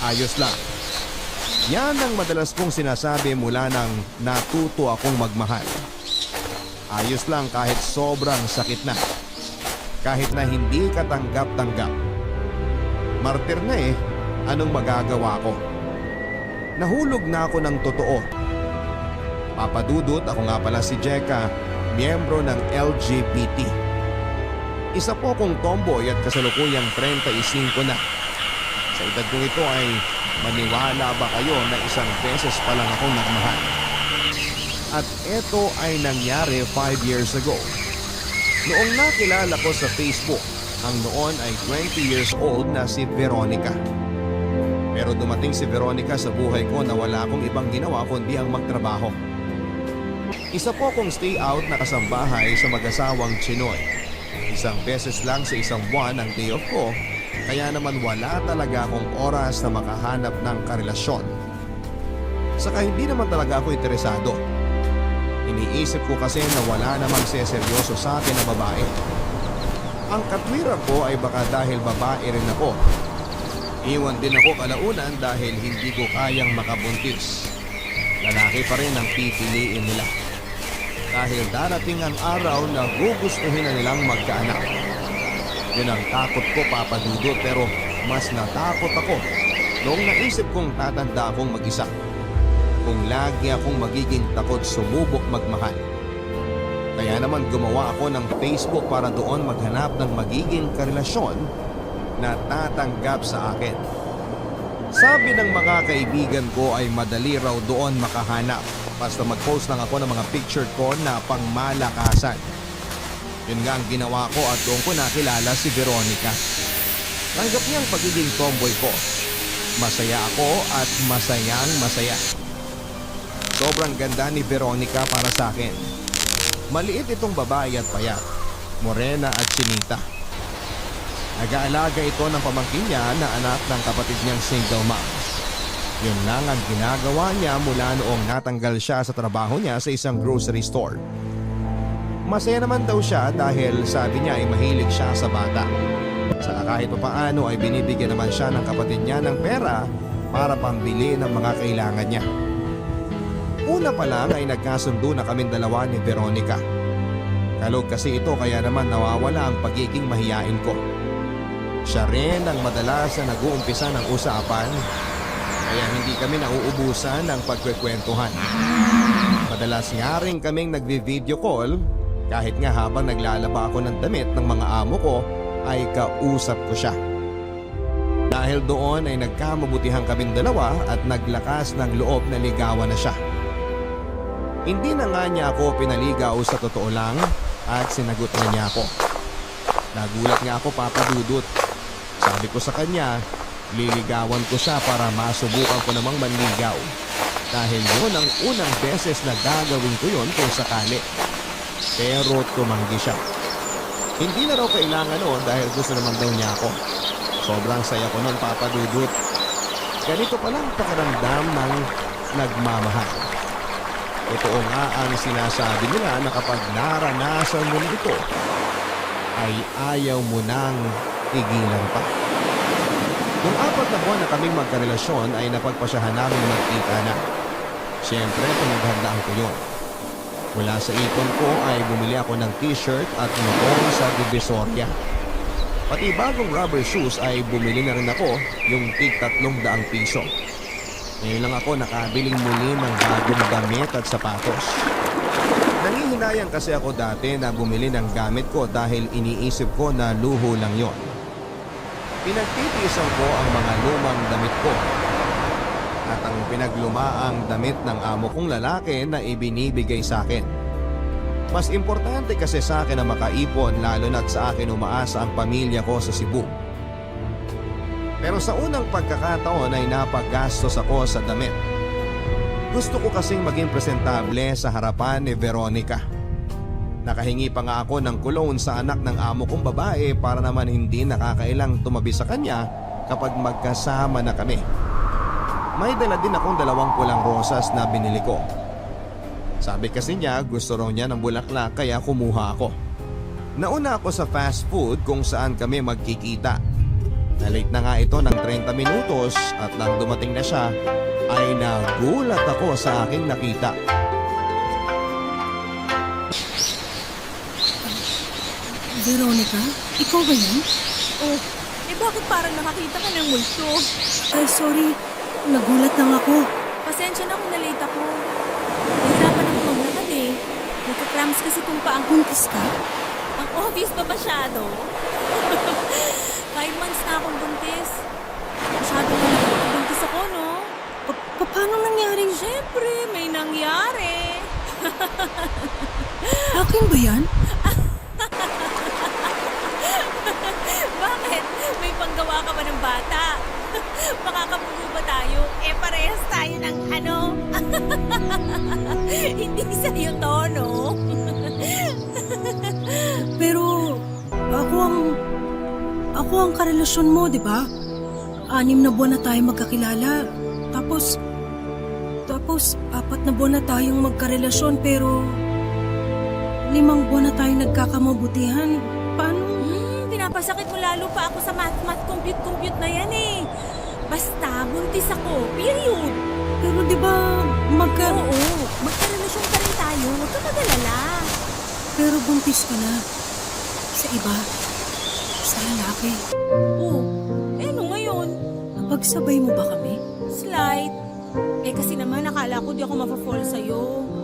ayos lang. Yan ang madalas kong sinasabi mula nang natuto akong magmahal. Ayos lang kahit sobrang sakit na. Kahit na hindi katanggap-tanggap. Martir na eh, anong magagawa ko? Nahulog na ako ng totoo. Papadudot, ako nga pala si Jeka, miyembro ng LGBT. Isa po kong tomboy at kasalukuyang 35 na. Sa edad kong ito ay maniwala ba kayo na isang beses pa lang akong nagmahal? At ito ay nangyari 5 years ago. Noong nakilala ko sa Facebook, ang noon ay 20 years old na si Veronica. Pero dumating si Veronica sa buhay ko na wala akong ibang ginawa kundi ang magtrabaho. Isa po akong stay out na kasambahay sa mag-asawang Chinoy. Isang beses lang sa isang buwan ang day off ko, kaya naman wala talaga akong oras na makahanap ng karelasyon. Saka hindi naman talaga ako interesado. Iniisip ko kasi na wala namang seseryoso sa akin na babae. Ang katwiran ko ay baka dahil babae rin ako. Iwan din ako kalaunan dahil hindi ko kayang makabuntis. Lalaki pa rin ang pipiliin nila. Dahil darating ang araw na gugustuhin na nilang magkaanak. Yun ang takot ko, Papa Dudut, pero mas natakot ako noong naisip kong tatanda akong mag-isa. Kung lagi akong magiging takot sumubok magmahal. Kaya naman gumawa ako ng Facebook para doon maghanap ng magiging karelasyon na tatanggap sa akin. Sabi ng mga kaibigan ko ay madali raw doon makahanap. Basta mag-post lang ako ng mga picture ko na pangmalakasan. Yun nga ang ginawa ko at doon ko nakilala si Veronica. Tanggap niya ang pagiging tomboy ko. Masaya ako at masayang masaya. Sobrang ganda ni Veronica para sa akin. Maliit itong babae at payat, morena at chinita. Nag-aalaga ito ng pamangkin niya na anak ng kapatid niyang single mom. Yun lang ang ginagawa niya mula noong natanggal siya sa trabaho niya sa isang grocery store. Masaya naman daw siya dahil sabi niya ay mahilig siya sa bata. Saka kahit papaano ay binibigyan naman siya ng kapatid niya ng pera para pambili ng mga kailangan niya. Una pa lang ay nagkasundo na kaming dalawa ni Veronica. Kalog kasi ito kaya naman nawawala ang pagiging mahiyain ko. Siya rin ang madalas na nag-uumpisa ng usapan, kaya hindi kami nauubusan ng pagkwekwentuhan. Madalas nga rin kaming nagvi-video call kahit nga habang naglalaba ako ng damit ng mga amo ko ay kausap ko siya. Dahil doon ay nagkamabutihan kaming dalawa at naglakas ng loob na ligawan na siya. Hindi na nga niya ako pinaligaw sa totoo lang at sinagot na niya ako. Nagulat nga ako, Papa Dudut. Sabi ko sa kanya, liligawan ko siya para masubukan ko namang manligaw. Dahil yun ang unang beses na gagawin ko yun kung sakali. Pero tumanggi siya. Hindi na raw kailangan noon dahil gusto naman daw niya ako. Sobrang saya ko noon, Papa Dudut. Ganito palang pakiramdam ng nagmamahal. Totoo nga ang sinasabi nila na kapag naranasan mo na ito, ay ayaw mo nang tigilan pa. Nung 4 na buwan na kaming magkarelasyon ay napagpasyahan namin magkita na. Siyempre, pinaghandaan ko yun. Mula sa ipon ko ay bumili ako ng t-shirt at motor sa Divisoria. Pati bagong rubber shoes ay bumili na rin ako, yung tig 300 piso. Ngayon lang ako nakabiling muli ng bagong damit at sapatos. Nangihinayang kasi ako dati na bumili ng gamit ko dahil iniisip ko na luho lang yon. Pinagtitiisan ko ang mga lumang damit ko. At ang pinaglumaang damit ng amo kong lalaki na ibinibigay sa akin. Mas importante kasi sa akin na makaipon lalo na't sa akin umaasa ang pamilya ko sa Cebu. Pero sa unang pagkakataon ay napaggastos ako sa damit. Gusto ko kasing maging presentable sa harapan ni Veronica. Nakahingi pa nga ako ng cologne sa anak ng amo kong babae para naman hindi nakakailang tumabi sa kanya kapag magkasama na kami. May dala din akong 2 pulang rosas na binili ko. Sabi kasi niya gusto raw niya ng bulaklak kaya kumuha ako. Nauna ako sa fast food kung saan kami magkikita. Na-late na nga ito ng 30 minutos at nang dumating na siya ay nagulat ako sa aking nakita. Veronica, ikaw ba yan? Oh, bakit parang nakakita ka ng multo? Ay, sorry. Nagulat lang ako. Pasensya na kung na-late ako. Nahirapan ako maglakad eh. Nagka-cramps kasi kung paang Buntis ka? ang office pa masyado. 5 months na akong buntis. Masyado na buntis ako, no? Paano nangyaring? Siyempre, may nangyari. Akin ba yan? Bakit? May panggawa ka ba ng bata? Makakabuo ba tayo? Parehas tayo ng ano? Hindi sa'yo to, no? Pero, ako ang karelasyon mo, di ba? 6 na buwan na tayo magkakilala. Tapos, 4 na buwan na tayong magkarelasyon pero 5 buwan na tayong nagkakamabutihan. Paano? Pinapasakit mo lalo pa ako sa math, compute na yan eh. Basta, buntis ako. Period. Pero di ba Oo, magkarelasyon pa rin tayo. Huwag ka mag-alala. Pero buntis ka na. Sa iba. Sa lalaki. Oh, ano ngayon? Napagsabay mo ba kami? Slight. Kasi naman, akala ko di ako mapafall sa'yo.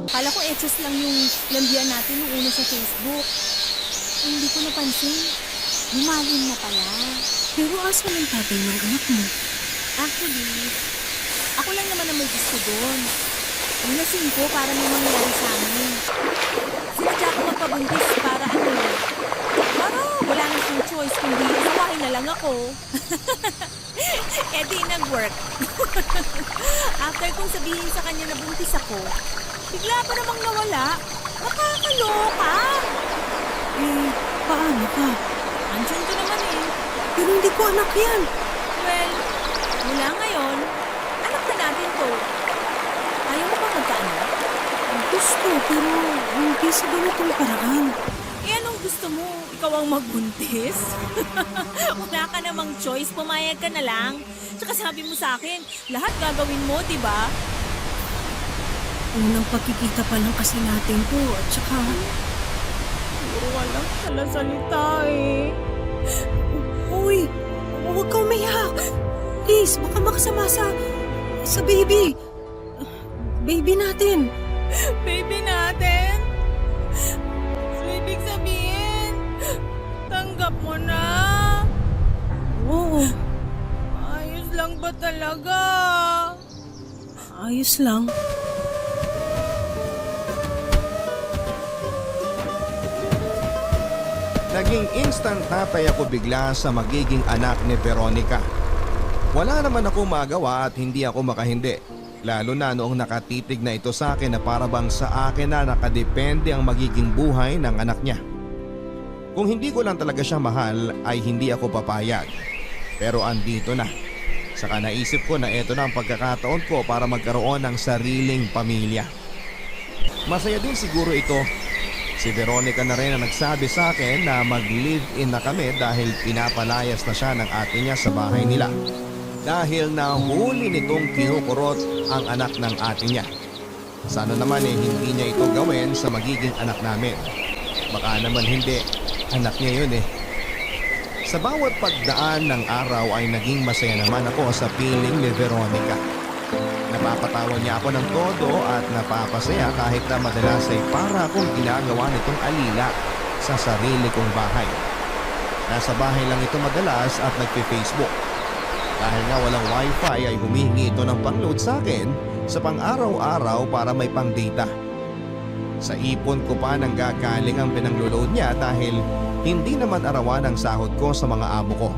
Akala ko exes lang yung lambian natin nung una sa Facebook. Hindi ko napansin. Lumalim na pala. Pero asa ng tatay ng anak mo? Actually, ako lang naman ang may gusto doon. Nilasing ko para may mangyari sa amin. Sinadya ko magpabuntis para para wala na siyang choice kundi asawahin na lang ako. Di nag-work. After kong sabihin sa kanya na buntis ako, bigla pa namang nawala. Nakakaloka. Paano ka? Andiyan ko naman eh. Pero hindi ko anak yan. Well, mula ngayon, anak na natin to. Ayaw mo pa magkaanak? Gusto, pero hindi sa ganitong paraan. Anong gusto mo? Ikaw ang magbuntis? Wala ka namang choice, pumayag ka na lang. Tsaka sabi mo sa akin, lahat gagawin mo, di ba? Unang pagkikita pa lang kasi natin to. At saka, Puro walang salasalita eh. uy, huwag ka umiyak. Please, baka makasama sa baby. Baby natin. Baby natin? So, ibig sabihin, tanggap mo na? Oo, Ayos lang ba talaga? ayos lang. Naging instant tatay ako bigla sa magiging anak ni Veronica. Wala naman ako magawa at hindi ako makahindi. Lalo na noong nakatitig na ito sa akin na parabang sa akin na nakadepende ang magiging buhay ng anak niya. Kung hindi ko lang talaga siya mahal ay hindi ako papayag. Pero andito na. Saka naisip ko na ito na ang pagkakataon ko para magkaroon ng sariling pamilya. Masaya din siguro ito. Si Veronica na rin ang nagsabi sa akin na mag-live-in na kami dahil pinapalayas na siya ng ate niya sa bahay nila. Dahil nahuli nitong kinukurot ang anak ng ate niya. Sana naman hindi niya ito gawin sa magiging anak namin. Baka naman hindi, anak niya yun eh. Sa bawat pagdaan ng araw ay naging masaya naman ako sa piling ni Veronica. Napapatawa niya ako ng todo at napapasaya kahit na madalas ay para akong ginagawa nitong alila sa sarili kong bahay. Nasa bahay lang ito madalas at nagpe-Facebook. Dahil nga walang wifi ay humihingi ito ng pang-load sa akin sa pang-araw-araw para may pang-data. Sa ipon ko pa nang gagaling ang pinang-load niya dahil hindi naman arawan ang sahod ko sa mga amo ko.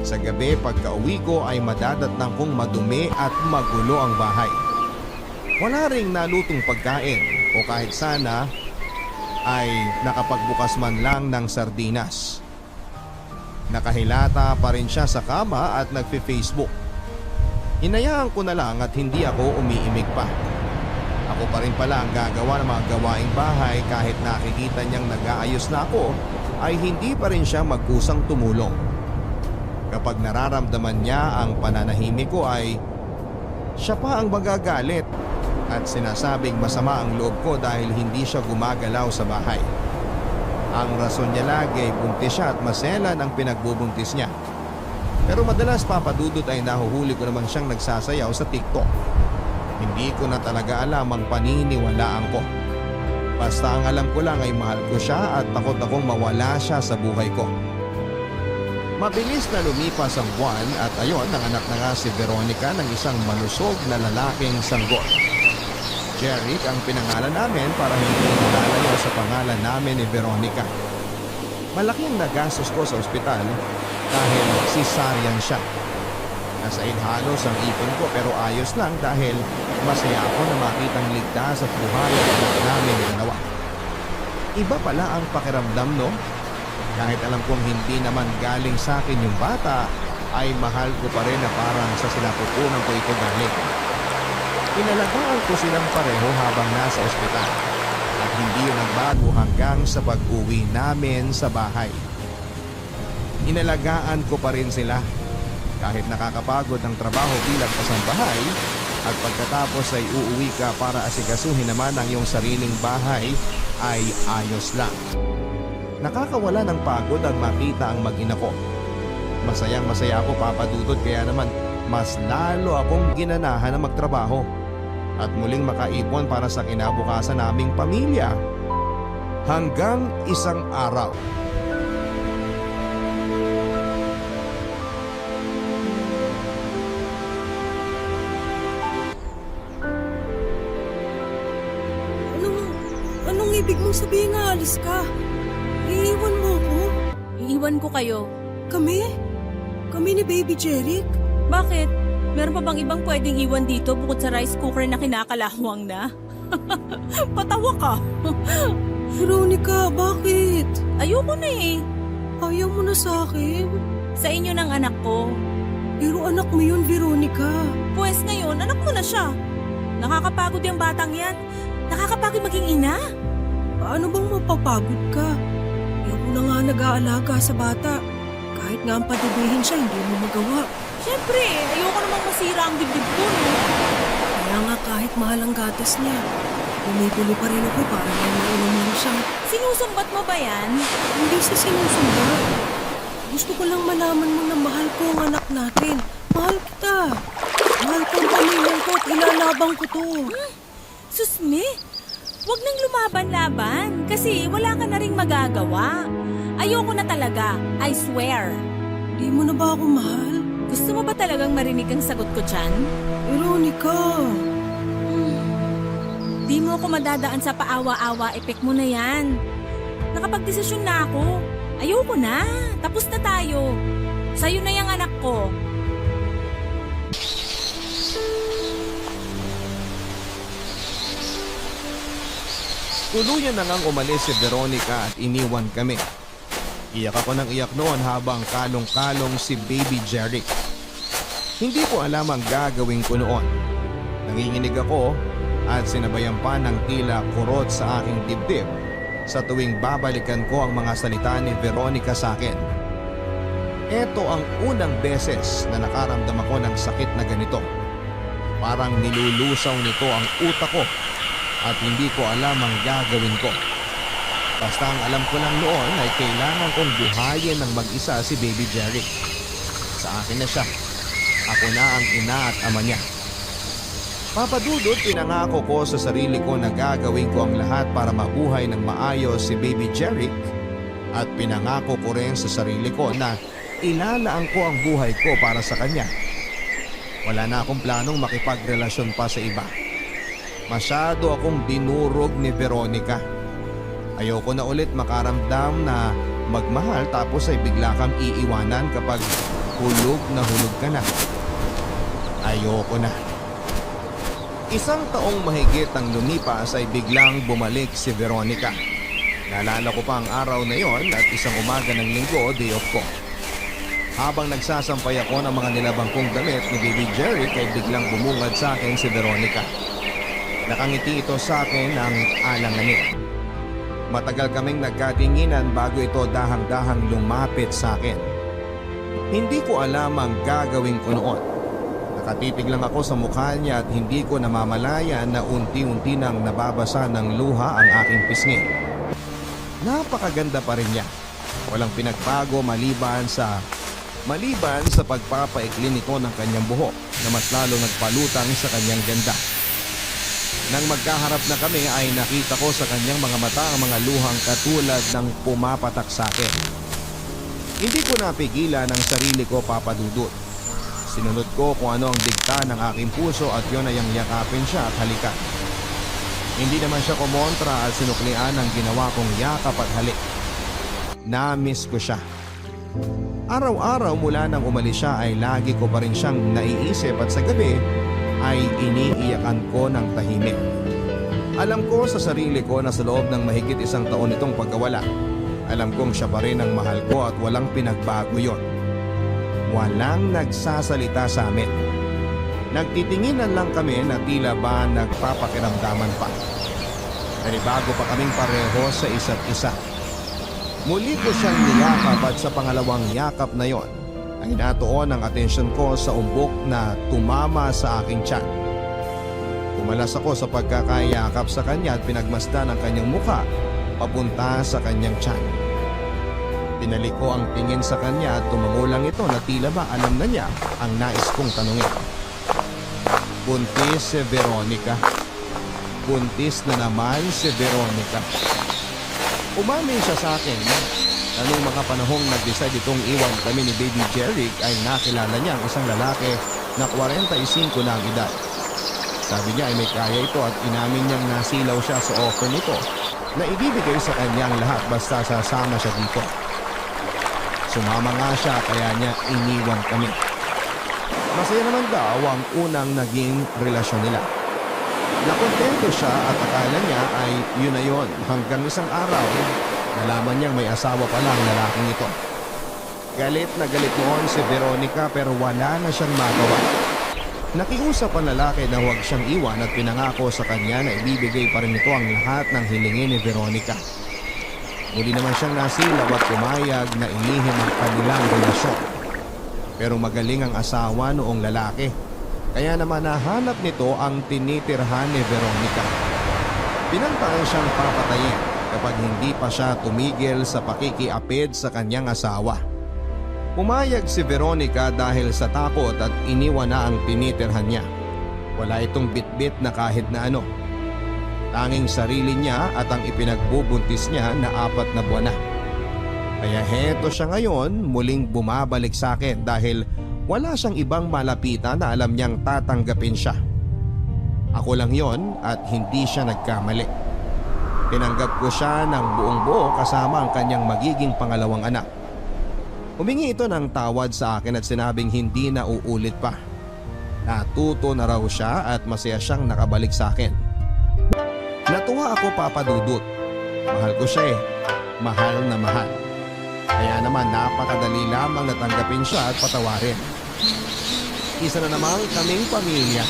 Sa gabi pagka-uwi ko ay madadatnang kong madumi at magulo ang bahay. Wala ring nalutong pagkain o kahit sana ay nakapagbukas man lang ng sardinas. Nakahilata pa rin siya sa kama at nagpe-Facebook. Hinayaan ko na lang at hindi ako umiimik pa. Ako pa rin pala ang gagawa ng mga gawaing bahay kahit nakikita niyang nag-aayos na ako ay hindi pa rin siya magkusang tumulong. Kapag nararamdaman niya ang pananahimik ko ay siya pa ang magagalit at sinasabing masama ang loob ko dahil hindi siya gumagalaw sa bahay. Ang rason niya lagi ay buntis siya at maselan ang pinagbubuntis niya. Pero madalas papadudot ay nahuhuli ko naman siyang nagsasayaw sa TikTok. Hindi ko na talaga alam ang paniniwalaan ko. Basta ang alam ko lang ay mahal ko siya at takot akong mawala siya sa buhay ko. Mabilis na lumipas ang buwan at ayon nanganak na nga si Veronica ng isang malusog na lalaking sanggol. Jeric ang pinangalan namin para hindi nalalayo sa pangalan namin ni Veronica. Malaki ang nagastos ko sa ospital dahil cesarean siya. Nasaid halos ang ipon ko pero ayos lang dahil masaya ako na makitang ligtas at buhay ang anak namin dalawa. Iba pala ang pakiramdam, no? Kahit alam kong hindi naman galing sa akin yung bata, ay mahal ko pa rin na parang sa sinapupunan ko ito galing. Inalagaan ko silang pareho habang nasa ospital at hindi yun nagbago hanggang sa pag-uwi namin sa bahay. Inalagaan ko pa rin sila kahit nakakapagod ang trabaho bilang kasambahay at pagkatapos ay uuwi ka para asikasuhin naman ang iyong sariling bahay ay ayos lang. Nakakawala ng pagod ang makita ang mag-ina ko. Masayang masaya ako papadudod kaya naman mas lalo akong ginanahan na magtrabaho at muling makaipon para sa kinabukasan naming pamilya. Hanggang isang araw. Anong ibig mong sabihin nga alis ka? Iiwan mo ko? Iiwan ko kayo. Kami? Kami ni Baby Jeric? Bakit? Meron pa bang ibang pwedeng iwan dito bukod sa rice cooker na kinakalawang na? Patawa ka. Veronica, bakit? Ayoko na eh. Ayaw mo na sa akin? Sa inyo ng anak ko. Pero anak mo yun, Veronica. Pues ngayon, anak mo na siya. Nakakapagod yung batang yan. Nakakapagod maging ina. Paano bang mapapagod ka? Ayaw mo na nga nag-aalaga sa bata. Kahit nga ang patubihin siya, hindi mo magawa. Siyempre, ayoko namang masira ang dibdib ko, no? Kaya nga kahit mahal ang gatas niya, bumibili pa rin ako para may mainom lang siya. Sinusumbat mo ba yan? Hindi sa sinusumbat. Gusto ko lang malaman mo na mahal ko ang anak natin. Mahal kita. Mahal ko ang pamilya ko at ilalabang ko to. Susme, wag nang lumaban-laban kasi wala ka na ring magagawa. Ayoko na talaga, I swear. Di mo na ba ako mahal? Gusto mo ba talagang marinig ang sagot ko dyan? Veronica. Di mo ako madadaan sa paawa-awa, epek mo na yan. Nakapagdesisyon na ako. Ayoko na, tapos na tayo. Sa'yo na yung anak ko. Tuluyan na ngang umalis si Veronica at iniwan kami. Iyak ako ng iyak noon habang kalong-kalong si Baby Jeric. Hindi ko alam ang gagawin ko noon. Nanginginig ako at sinabayan pa ng tila kurot sa aking dibdib sa tuwing babalikan ko ang mga salita ni Veronica sa akin. Ito ang unang beses na nakaramdam ako ng sakit na ganito. Parang nilulusaw nito ang utak ko at hindi ko alam ang gagawin ko. Basta ang alam ko lang noon ay kailangan kong buhayin ng mag-isa si Baby Jeric. Sa akin na siya. Ako na ang ina at ama niya. Papadudod, pinangako ko sa sarili ko na gagawin ko ang lahat para mabuhay ng maayos si Baby Jeric at pinangako ko rin sa sarili ko na ilalaan ko ang buhay ko para sa kanya. Wala na akong planong makipagrelasyon pa sa iba. Masyado akong dinurog ni Veronica. Ayoko na ulit makaramdam na magmahal tapos ay bigla kang iiwanan kapag hulog na hulog ka na. Ayoko na. Isang taong mahigit ang lumipas ay biglang bumalik si Veronica. Naalala ko pa ang araw na yon at isang umaga ng linggo, day off ko. Habang nagsasampay ako ng mga nilabang kong damit ni Baby Jeric ay biglang bumungad sa akin si Veronica. Nakangiti ito sa akin ng alanganin. Matagal kaming nagkatinginan bago ito dahang-dahang lumapit sa akin. Hindi ko alam ang gagawin ko noon. Nakatitig lang ako sa mukha niya at hindi ko namamalayan na unti-unti nang nababasa ng luha ang aking pisngi. Napakaganda pa rin niya. Walang pinagbago maliban sa pagpapaikli nito ng kanyang buhok na mas lalo nagpalutang sa kanyang ganda. Nang magkaharap na kami ay nakita ko sa kanyang mga mata ang mga luhang katulad ng pumapatak sa akin. Hindi ko napigilan ang sarili ko, Papa Dudut. Sinunod ko kung ano ang digta ng aking puso at yun ay ang yakapin siya at halikan. Hindi naman siya kumontra at sinuklian ang ginawa kong yakap at halik. Na-miss ko siya. Araw-araw mula nang umalis siya ay lagi ko pa rin siyang naiisip at sa gabi ay iniiyakan ko ng tahimik. Alam ko sa sarili ko na sa loob ng mahigit 1 taon itong pagkawala, alam kong siya pa rin ang mahal ko at walang pinagbago yon. Walang nagsasalita sa amin. Nagtitinginan lang kami na tila ba nagpapakiramdaman pa. Nanibago pa kaming pareho sa isa't isa. Muli ko siyang niyakap at sa pangalawang yakap na yon ay natuon ang atensyon ko sa umbok na tumama sa aking tiyan. Umalas ako sa pagkakayakap sa kanya at pinagmasdan ang kanyang mukha papunta sa kanyang tiyan. Pinalik ko ang tingin sa kanya at tumangulang ito na tila ba alam na niya ang nais kong tanungin. Buntis si Veronica. Buntis na naman si Veronica. Umamin siya sa akin na nung mga panahong nag-decide itong iwan kami ni Baby Jeric ay nakilala niya ang isang lalaki na 45 na ang edad. Sabi niya ay may kaya ito at inamin niyang nasilaw siya sa offer nito na ibibigay sa kanyang lahat basta sasama siya dito. Sumama nga siya kaya niya iniwan kami. Masaya naman daw ang unang naging relasyon nila. Nakontento siya at akala niya ay yun na yun hanggang isang araw nalaman niyang may asawa pala ang lalaking ito. Galit na galit noon si Veronica pero wala na siyang magawa. Nakiusap ang lalaki na huwag siyang iwan at pinangako sa kanya na ibibigay pa rin ito ang lahat ng hilingin ni Veronica. Muli naman siyang nasilaw at pumayag na ilihim ang kanilang relasyon. Pero magaling ang asawa noong lalaki. Kaya naman nahanap nito ang tinitirhan ni Veronica. Pinantaan siyang papatayin kapag hindi pa siya tumigil sa pakikiapid sa kanyang asawa. Pumayag si Veronica dahil sa takot at iniwan na ang tinitirhan niya. Wala itong bitbit na kahit na ano. Tanging sarili niya at ang ipinagbubuntis niya na 4 na buwan na. Kaya heto siya ngayon muling bumabalik sa akin dahil wala siyang ibang malapitan na alam niyang tatanggapin siya. Ako lang yon at hindi siya nagkamali. Tinanggap ko siya ng buong buo kasama ang kanyang magiging pangalawang anak. Humingi ito ng tawad sa akin at sinabing hindi na uulit pa. Natuto na raw siya at masaya siyang nakabalik sa akin. Natuwa ako, Papa Dudut. Mahal ko siya eh. Mahal na mahal. Kaya naman napakadali lamang natanggapin siya at patawarin. Isa na naman kaming pamilya.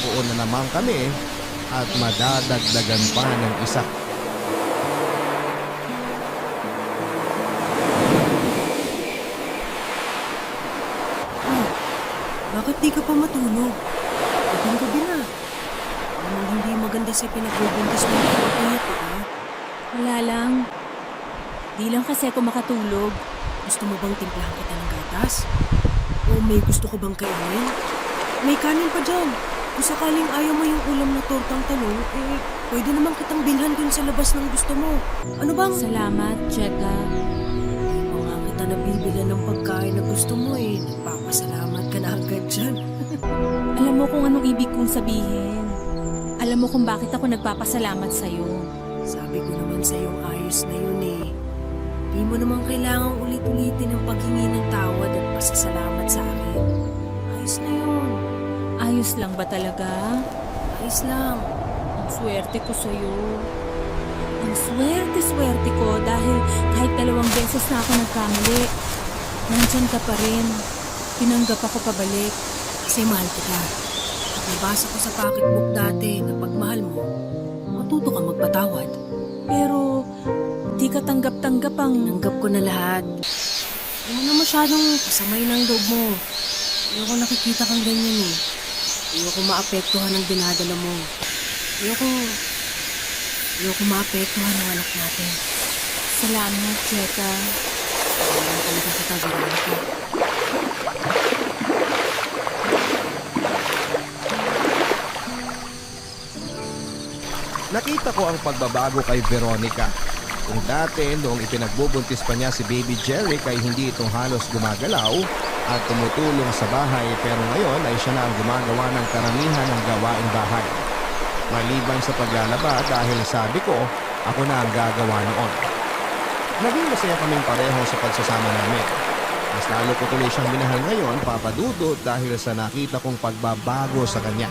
Oo na naman kami at madadagdagan pa ng isa. Bakit di ka pa matulog? Gabi na. Anong hindi maganda sa pinagbubuntis mo ng ito, ha? Wala lang. Di lang kasi ako makatulog. Gusto mo bang timplahan kita ng gatas? O may gusto ko bang kainin? May kanin pa dyan. Kung sakaling ayaw mo yung ulam na tortang talong, pwede naman kitang bilhan dun sa labas ng gusto mo. Ano bang? Salamat, Cheka. Mga kita nabibilan ng pagkain na gusto mo nagpapasalamat ka na agad dyan. Alam mo kung anong ibig kong sabihin. Alam mo kung bakit ako nagpapasalamat sa'yo. Sabi ko naman sa'yong ayos na yun Di mo naman kailangang ulit-ulitin ang paghingi ng tawad at pasasalamat sa akin. Ayos na yun. Ayos lang ba talaga? Ayos lang. Ang swerte ko sa'yo. Ang swerte ko dahil kahit 2 beses na ako nagkamali, nandyan ka pa rin. Tinanggap ako pabalik. Kasi mahal kita. At nabasa ko sa pocketbook dati na pag mahal mo, matuto ka magpatawad. Pero di ka tanggap-tanggap ang... Tanggap ko na lahat. Huwag mo na masyadong pasamay ng loob mo. Ayoko nakikita kang ganyan eh. Ayoko maapektuhan ng dinadala mo. Ayoko maapektuhan ng anak natin. Salamat, Cheka. Kailangan talaga kita, Veronica. Nakita ko ang pagbabago kay Veronica. Kung dati noong ipinagbubuntis pa niya si Baby Jerry ay hindi itong halos gumagalaw at tumutulong sa bahay, pero ngayon ay siya na ang gumagawa ng karamihan ng gawaing bahay. Maliban sa paglalaba dahil sabi ko, ako na ang gagawa noon. Naging masaya kaming pareho sa pagsasama namin. Mas lalo ko tuloy siyang minahal ngayon, Papa Dudut, dahil sa nakita kong pagbabago sa kanya.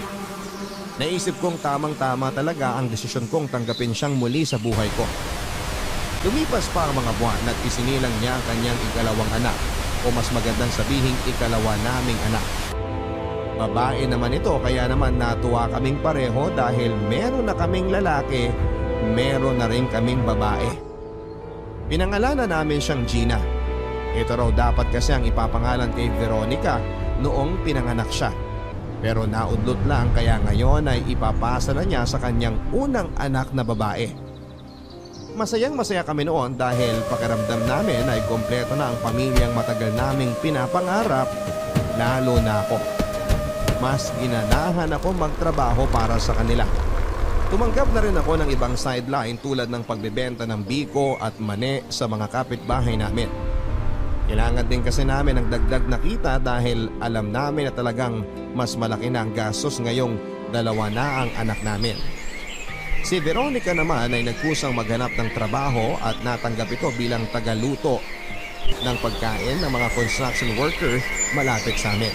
Naisip kong tamang-tama talaga ang desisyon kong tanggapin siyang muli sa buhay ko. Lumipas pa ang mga buwan at isinilang niya ang kanyang ikalawang anak, o mas magandang sabihing ikalawa naming anak. Babae naman ito, kaya naman natuwa kaming pareho dahil meron na kaming lalaki, meron na rin kaming babae. Pinangalanan namin siyang Gina. Ito raw dapat kasi ang ipapangalan kay Veronica noong pinanganak siya. Pero naudlot lang, kaya ngayon ay ipapasa na niya sa kanyang unang anak na babae. Masayang masaya kami noon dahil pakiramdam namin ay kompleto na ang pamilyang matagal naming pinapangarap, lalo na ako. Mas ginanahan ako magtrabaho para sa kanila. Tumanggap na rin ako ng ibang sideline tulad ng pagbebenta ng biko at mani sa mga kapitbahay namin. Kailangan din kasi namin ng dagdag na kita dahil alam namin na talagang mas malaki na ang gastos ngayong dalawa na ang anak namin. Si Veronica naman ay nagkusang maghanap ng trabaho at natanggap ito bilang tagaluto ng pagkain ng mga construction worker malapit sa amin.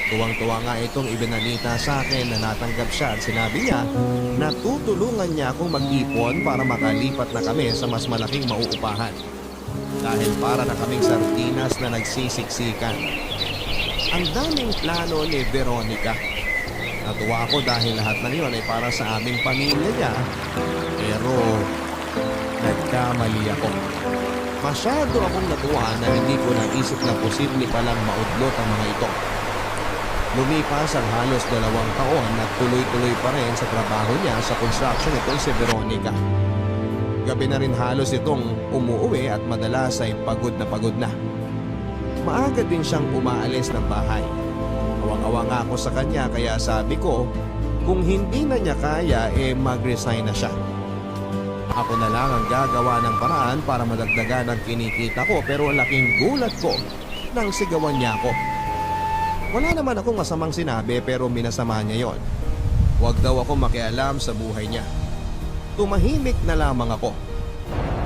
Tuwang-tuwa nga itong ibinalita sa akin na natanggap siya at sinabi niya na tutulungan niya akong mag-ipon para makalipat na kami sa mas malaking mauupahan. Dahil para na kaming sardinas na nagsisiksikan. Ang daming plano ni Veronica. Natuwa ako dahil lahat ng iyon ay para sa aming pamilya niya. Pero nagkamali ako. Masyado akong natuwa na hindi ko naisip na posible palang maudlot ang mga ito. Lumipas ang halos 2 taon at tuloy-tuloy pa rin sa trabaho niya sa construction itong si Veronica. Gabi na rin halos itong umuwi at madalas ay pagod na. Maaga din siyang umaalis ng bahay. Awang-awa nga ako sa kanya, kaya sabi ko kung hindi na niya kaya mag-resign na siya. Ako na lang ang gagawa ng paraan para madagdagan ang kinikita ko, pero laking gulat ko nang sigawan niya ako. Wala naman akong masamang sinabi pero minasama niya yon. Huwag daw ako makialam sa buhay niya. Tumahimik na lamang ako.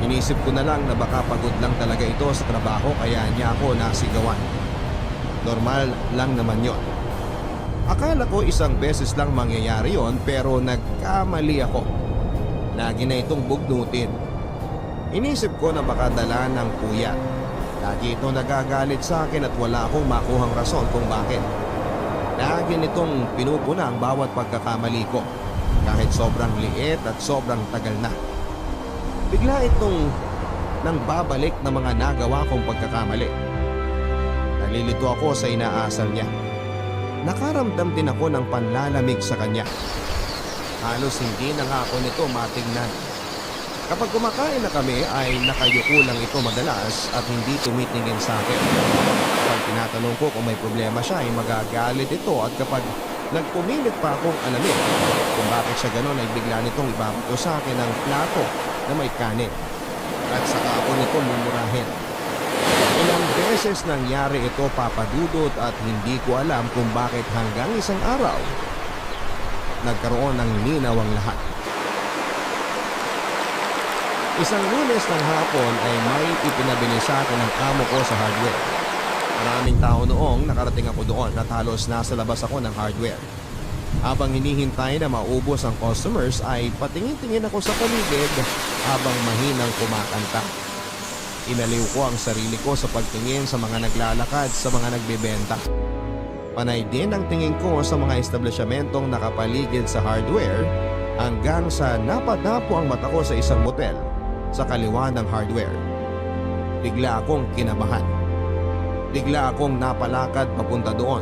Inisip ko na lang na baka pagod lang talaga ito sa trabaho kaya niya ako nasigawan. Normal lang naman yon. Akala ko isang beses lang mangyayari yon, pero nagkamali ako. Lagi na itong bugnutin. Inisip ko na baka dala ng puyat. Lagi ito nagagalit sa akin at wala akong makuhang rason kung bakit. Lagi nitong pinupuna ang bawat pagkakamali ko. Kahit sobrang liit at sobrang tagal na. Bigla itong nang babalik na mga nagawa kong pagkakamali. Nalilito ako sa inaasal niya. Nakaramdam din ako ng panlalamig sa kanya. Halos hindi na nga ako nito matingnan. Kapag kumakain na kami ay nakayuko lang ito madalas at hindi tumitingin sa akin. Kapag tinatanong ko kung may problema siya ay magagalit ito, at kapag nagpumilit pa akong alamin kung bakit siya ganon ay bigla nitong ibabato sa akin ang plato na may kanin. At saka ako nito mumurahin. Ilang beses nangyari ito, Papa Dudut, at hindi ko alam kung bakit hanggang isang araw nagkaroon ng linaw ang lahat. Isang Lunes ng hapon ay may ipinabili sa akin ng amo ko sa hardware. Maraming tao noong nakarating ako doon at halos nasa labas ako ng hardware. Habang hinihintay na maubos ang customers ay patingin-tingin ako sa paligid habang mahinang kumakanta. Inaliw ko ang sarili ko sa pagtingin sa mga naglalakad, sa mga nagbebenta. Panay din ang tingin ko sa mga establisyamentong nakapaligid sa hardware hanggang sa napadapo ang mata ko sa isang motel sa kaliwa ng hardware. Bigla akong kinabahan. bigla akong napalakad papunta doon.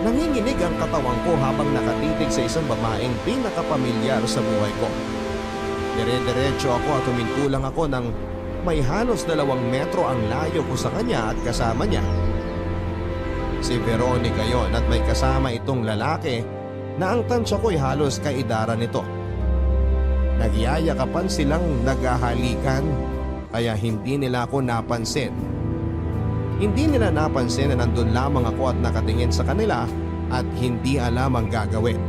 Nanginginig ang katawan ko habang nakatitig sa isang babaeng pinakapamilyar sa buhay ko. Dire-diretso ako at huminto lang ako ng may halos 2 metro ang layo ko sa kanya at kasama niya. Si Veronica yon at may kasama itong lalaki na ang tansya ko'y halos kaidara nito. Nagyayakapan silang naghahalikan kaya hindi nila ako napansin. Hindi nila napansin na nandun lamang ako at nakatingin sa kanila at hindi alam ang gagawin.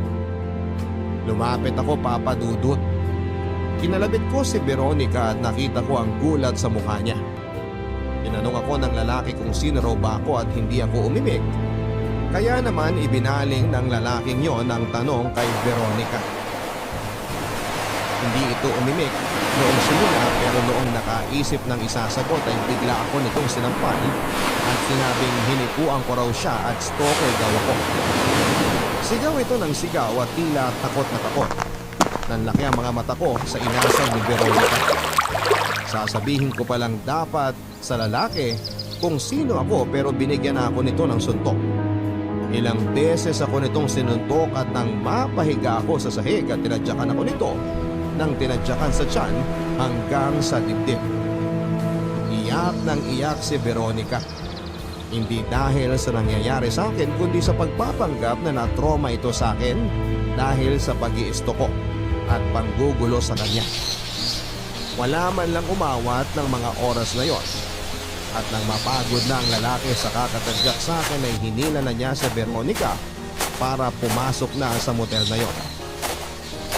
Lumapit ako papadudot. Kinalabit ko si Veronica at nakita ko ang gulat sa mukha niya. Tinanong ako ng lalaki kung sino raw ba ako at hindi ako umimik. Kaya naman ibinaling ng lalaking yon ang tanong kay Veronica. Hindi ito umimik noong simula pero noong nakaisip ng isasagot ay bigla ako nitong sinampal at sinabing hinipuan ko raw siya at stalker daw ako. Sigaw ito ng sigaw at tila takot na takot. Nanlaki ang mga mata ko sa inasal ni Veronica. Sasabihin ko palang dapat sa lalaki kung sino ako pero binigyan ako nito ng suntok. Ilang beses ako nitong sinuntok at nang mapahiga ako sa sahig at tinadyakan ako nito nang tinadyakan sa tiyan hanggang sa dibdib. Iyak ng iyak si Veronica. Hindi dahil sa nangyayari sa akin kundi sa pagpapanggap na na-trauma ito sa akin dahil sa pag-iisto ko at panggugulo sa kanya. Wala man lang umawat ng mga oras na yon. At nang mapagod na ang lalaki sa kakatadyak sa akin ay hinila na niya si Veronica para pumasok na sa motel na yon.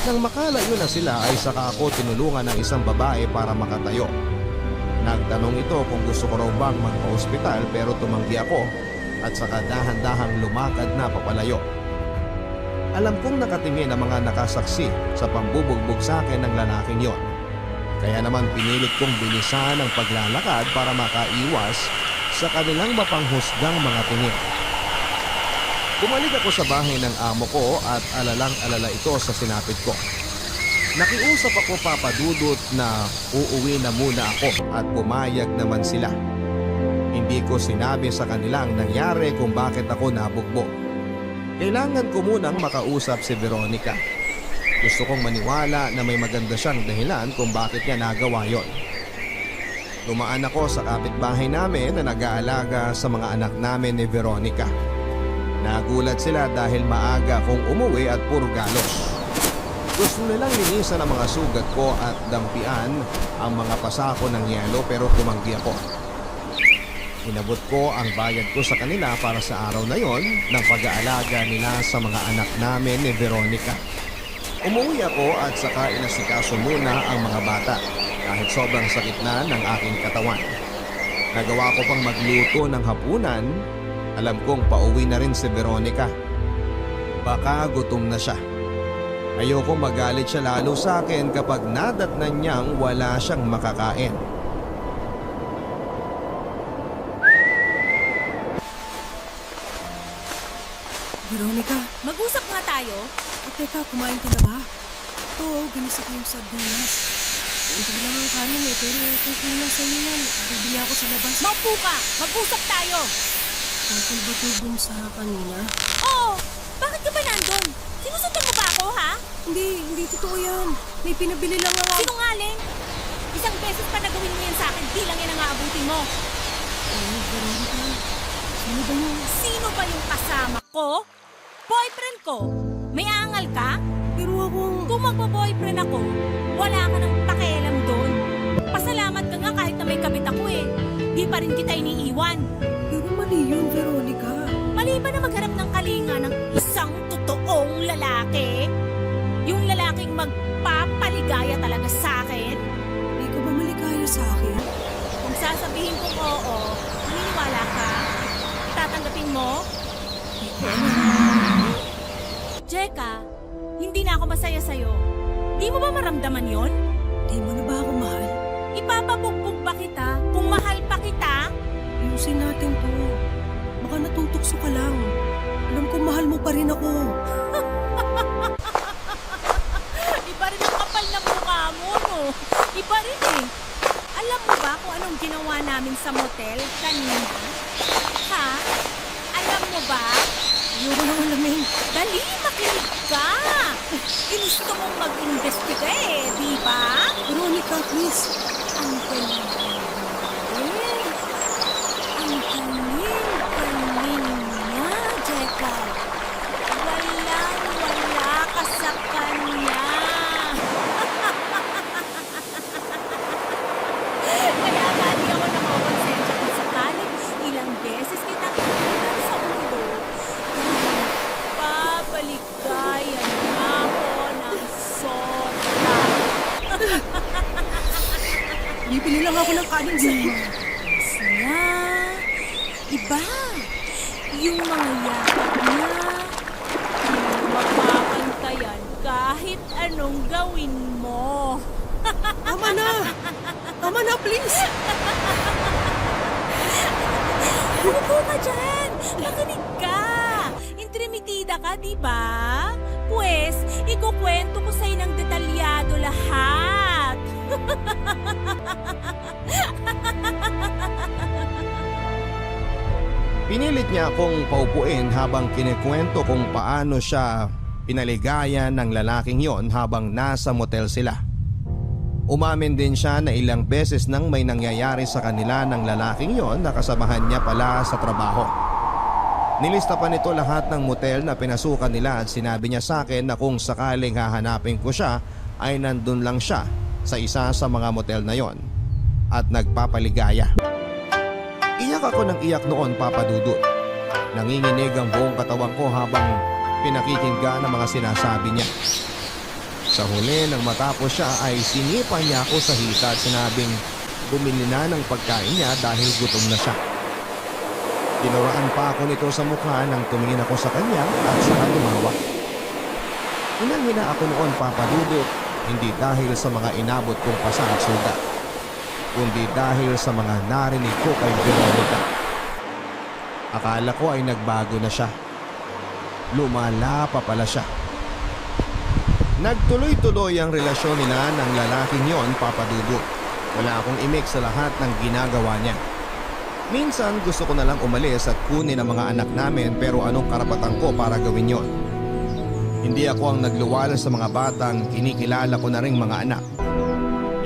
Nang makalayo na sila ay saka ako tinulungan ng isang babae para makatayo. Nagtanong ito kung gusto ko raw bang magpa-ospital pero tumanggi ako at saka dahan-dahang lumakad na papalayo. Alam kong nakatingin ang mga nakasaksi sa pambubugbog sa akin ng lalaking yon. Kaya naman pinilit kong bilisan ang paglalakad para makaiwas sa kanilang mapanghusgang mga tingin. Bumalik ako sa bahay ng amo ko at alalang-alala ito sa sinapit ko. Nakiusap ako papadudot na uuwi na muna ako at pumayag naman sila. Hindi ko sinabi sa kanila ang nangyari kung bakit ako nabugbog. Kailangan ko munang makausap si Veronica. Gusto kong maniwala na may maganda siyang dahilan kung bakit niya nagawa yon. Dumaan ako sa kapitbahay namin na nag-aalaga sa mga anak namin ni Veronica. Nagulat sila dahil maaga akong umuwi at puro galos. Gusto nilang linisan ang mga sugat ko at dampian ang mga pasako ng yelo pero tumanggi ako. Inabot ko ang bayad ko sa kanila para sa araw na yon ng pag-aalaga nila sa mga anak namin ni Veronica. Umuwi ako at saka inasikaso muna ang mga bata kahit sobrang sakit na ng aking katawan. Nagawa ko pang magluto ng hapunan. Alam kong pauwi na rin si Veronica. Baka gutom na siya. Ayoko magalit siya lalo sa akin kapag nadatnan niyang wala siyang makakain. Veronica, Mag-usap nga tayo. teka, kumain ka na ba? Ito, ginisa ko yung sardinas. Hindi lang ang kanin pero kung lang sa'yo yan, bibili ako sa labas. Maupo ka! Mag-usap tayo! Tungkol ba ito dun sa kanina? Oo! Bakit ka ba nandun? Sinusundan mo ba ako, ha? Hindi totoo yan. May pinabili lang ako. Sinungaling! Isang beses pa nagawin mo yan sa akin, di lang yan ang aabutin mo. Veronica, sino ba yun? Sino ba yung kasama ko? Boyfriend ko? May aangal ka? Pero akong... Kung magpa-boyfriend ako, wala ka nang pakialam doon. Pasalamat ka nga kahit na may kabit ako eh. Di pa rin kita iniiwan. Pero mali yun, Veronica. Mali ba na magharap ng kalinga ng isang totoong lalaki? Yung lalaking magpapaligaya talaga sa akin? Hindi ka ba maligaya sa akin? Kung sasabihin kong oo, maniniwala ka? Tatanggapin mo? Jeka, hindi na ako masaya sa'yo. Di mo ba maramdaman yon? Di mo na ba ako mahal? Ipapabugbog ba kita kung mahal pa kita? Ayusin natin to. Baka natutokso ka lang. Alam ko mahal mo pa rin ako. Iba rin ang kapal ng mukha mo, no? Iba rin eh. Alam mo ba kung anong ginawa namin sa motel kanina? Ha? Alam mo ba? Ayoko nang alamin. Dali, makinig ka! Ginusto mong mag-investiga di ba? Veronica, please. Ang galing. Ang galing niya, Jeka. Walang-wala ka sa kanya. Kaya nga di ako nakakonsensya kung sakaling ilang beses kita kailan sa ulo. Papaligayan na ako ng sobra. Bibili lang ako ng kanin sa iyo. Niya. Iba. Yung mga yakap niya. Yung mapapantayan kahit anong gawin mo. Tama na! Tama na, please! Upo ka dyan! Makinig ka! Intrimitida ka, di ba? Pues, ikukwento ko sa'yo ng detalyado lahat. Pinilit niya akong paupuin habang kinikwento kung paano siya pinaligayan ng lalaking yon habang nasa motel sila. Umamin din siya na ilang beses nang may nangyayari sa kanila ng lalaking yon na kasamahan niya pala sa trabaho. Nilista pa nito lahat ng motel na pinasukan nila at sinabi niya sa akin na kung sakaling hahanapin ko siya ay nandun lang siya sa isa sa mga motel na yon at nagpapaligaya. Iyak ako ng iyak noon, Papa Dudut. Nanginginig ang buong katawan ko habang pinakikinggan ang mga sinasabi niya. Sa huli nang matapos siya ay sinipa niya ako sa hita at sinabing bumili na ng pagkain niya dahil gutom na siya. Tinuraan pa ako nito sa mukha nang tumingin ako sa kanya at saka tumawa. Hinang-hina ako noon, Papa Dudut, hindi dahil sa mga inabot kong pasa at suga, kundi dahil sa mga narinig ko kay Veronica. Akala ko ay nagbago na siya. Lumala pa pala siya. Nagtuloy-tuloy ang relasyon nila ng lalaking yon, Papa Dudut. Wala akong imik sa lahat ng ginagawa niya. Minsan gusto ko na lang umalis at kunin ang mga anak namin, pero anong karapatan ko para gawin yon? Hindi ako ang nagluwal sa mga batang kinikilala ko na ring mga anak.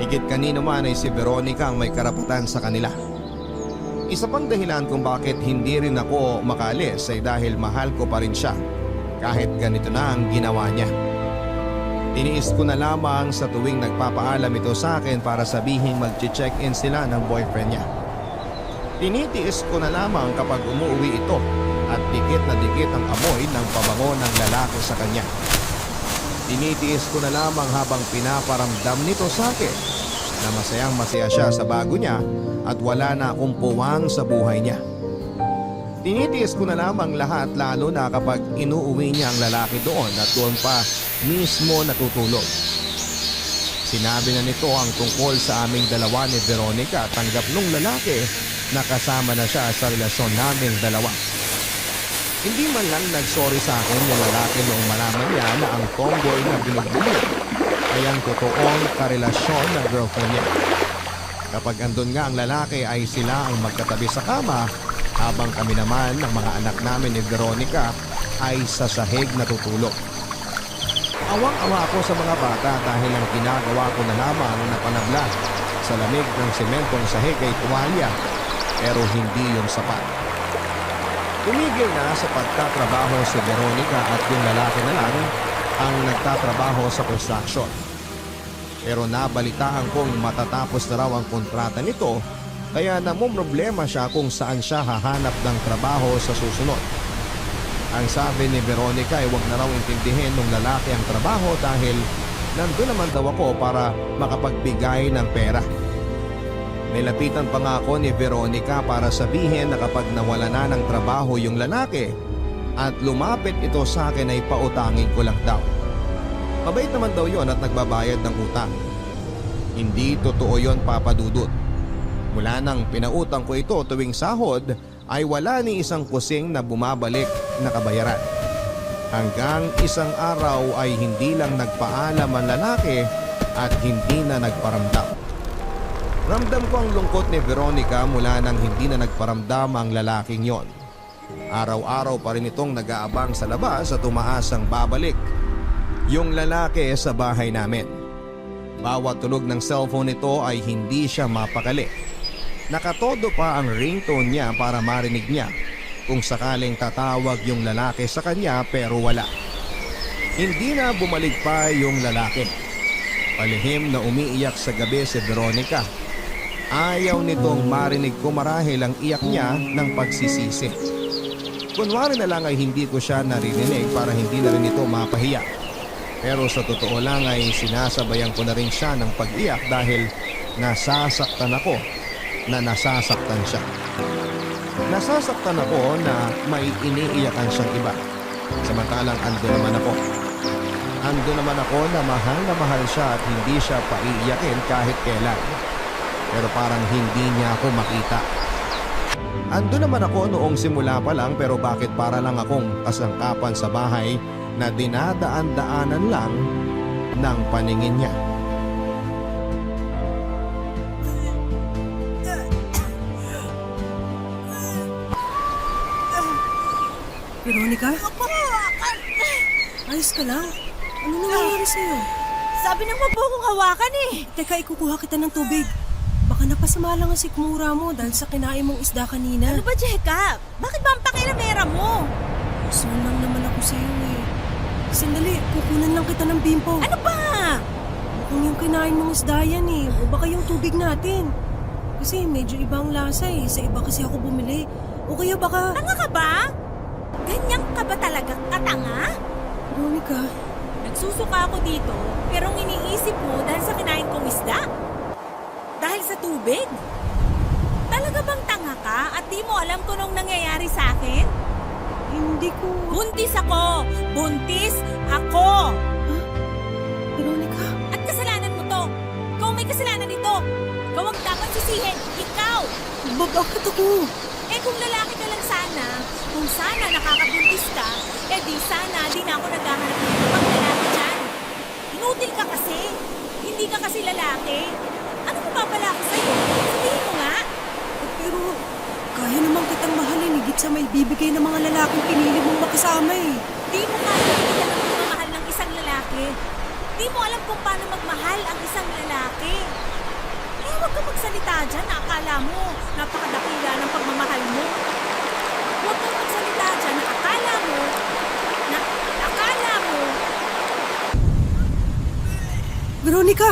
Higit kanino man ay si Veronica ang may karapatan sa kanila. Isa pang dahilan kung bakit hindi rin ako makalis ay dahil mahal ko pa rin siya kahit ganito na ang ginawa niya. Tiniis ko na lamang sa tuwing nagpapaalam ito sa akin para sabihin mag-check-in sila ng boyfriend niya. Tinitiis ko na lamang kapag umuwi ito at dikit na dikit ang amoy ng pabango ng lalaki sa kanya. Tinitiis ko na lamang habang pinaparamdam nito sa akin na masayang masaya siya sa bago niya at wala na akong puwang sa buhay niya. Tinitiis ko na lamang lahat lalo na kapag inuuwi niya ang lalaki doon at doon pa mismo natutulog. Sinabi na nito ang tungkol sa aming dalawa ni Veronica at tanggap nung lalaki na kasama na siya sa relasyon naming dalawa. Hindi man lang nagsorry sa akin yung lalaki noong malaman niya na ang tomboy na binugbuli ay ang totoong karelasyon ng girlfriend niya. Kapag andun nga ang lalaki ay sila ang magkatabi sa kama habang kami naman ng mga anak namin ni Veronica ay sa sahig natutulog. Awang-awa ako sa mga bata dahil ang ginagawa ko na lamang na panabla sa lamig ng sementong sahig ay tuwalya, pero hindi yung sapat. Tumigil na sa pagtatrabaho si Veronica at yung lalaki na lang ang nagtatrabaho sa construction. Pero nabalitaan kong matatapos na raw ang kontrata nito, kaya namumroblema siya kung saan siya hahanap ng trabaho sa susunod. Ang sabi ni Veronica ay huwag na raw intindihin ng lalaki ang trabaho dahil nandun naman daw ako para makapagbigay ng pera. Nilapitan pa nga ako ni Veronica para sabihin na kapag nawala na ng trabaho yung lalaki at lumapit ito sa akin ay pautangin ko lang daw. Mabait naman daw yon at nagbabayad ng utang. Hindi totoo yon, Papa Dudut. Mula nang pinautang ko ito tuwing sahod ay wala ni isang kusing na bumabalik na kabayaran. Hanggang isang araw ay hindi lang nagpaalam ang lalaki at hindi na nagparamdam. Ramdam ko ang lungkot ni Veronica mula nang hindi na nagparamdam ang lalaking yon. Araw-araw pa rin itong nag-aabang sa labas at umaasang babalik yung lalaki sa bahay namin. Bawat tulog ng cellphone nito ay hindi siya mapakali. Nakatodo pa ang ringtone niya para marinig niya kung sakaling tatawag yung lalaki sa kanya pero wala. Hindi na bumalik pa yung lalaki. Palihim na umiiyak sa gabi si Veronica. Ayaw nitong marinig ko marahil ang iyak niya ng pagsisisi. Kunwari na lang ay hindi ko siya naririnig para hindi na rin ito mapahiya. Pero sa totoo lang ay sinasabayan ko na rin siya ng pag-iyak dahil nasasaktan ako na nasasaktan siya. Nasasaktan ako na may iniiyakan siyang iba. Samantalang ando naman ako. Ando naman ako na mahal siya at hindi siya paiiyakin kahit kailan. Pero parang hindi niya ako makita. Ando naman ako noong simula pa lang pero bakit para lang akong kasangkapan sa bahay na dinadaan-daanan lang ng paningin niya. Veronica? Ayos ka lang? Ano nangyayari sa'yo? Sabi ng wag mo akong hawakan eh. Teka, ikukuha kita ng tubig. Baka napasama lang ang sikmura mo dahil sa kinain mong isda kanina. Ano ba, Jeka? Bakit ba ang pakiramera mo? Gusto lang naman ako sa'yo eh. Sandali, kukunan lang kita ng bimpo. Ano ba? Kung yung kinain mong isda yan eh, o baka yung tubig natin. Kasi medyo ibang lasa eh, sa iba kasi ako bumili. O kaya baka... Tanga ka ba? Ganyan ka ba talaga katanga? Veronica, Nagsusuka ako dito, pero ang iniisip mo dahil sa kinain kong isda? Dahil sa tubig? Talaga bang tanga ka at di mo alam kung anong nangyayari sa akin? hindi ko... Buntis ako! Buntis ako! Veronica, At kasalanan mo to! Ikaw may kasalanan nito! Ikaw ang dapat sisihin! Ikaw! bakit ako? Eh kung lalaki ka lang sana, kung sana nakakabuntis ka, eh di sana di na ako naghahanap ng ibang lalaki dyan. Inutil ka kasi. Hindi ka kasi lalaki. Ano ko papala ako sa'yo? Sabihin mo nga. Pero kaya naman kitang mahalin higit sa may bibigay ng mga lalaking pinili mong makasama eh. Di mo kaya bigyan ng pagmamahal ng isang lalaki. Di mo alam kung paano magmahal ang isang lalaki. Eh huwag ka magsalita dyan na akala mo napakadakila ng pagmamahal mo. Huwag kang magsalita dyan na akala mo Veronica!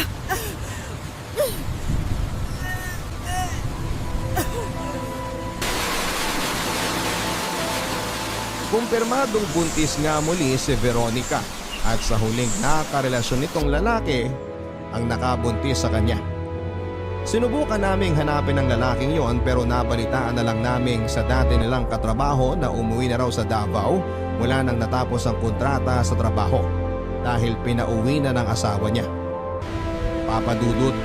Kumpirmadong buntis nga muli si Veronica at sa huling nakarelasyon nitong lalaki ang nakabuntis sa kanya. Sinubukan naming hanapin ang lalaking yon pero nabalitaan na lang naming sa dati nilang katrabaho na umuwi na raw sa Davao mula nang natapos ang kontrata sa trabaho dahil pinauwi na ng asawa niya. Papadudot,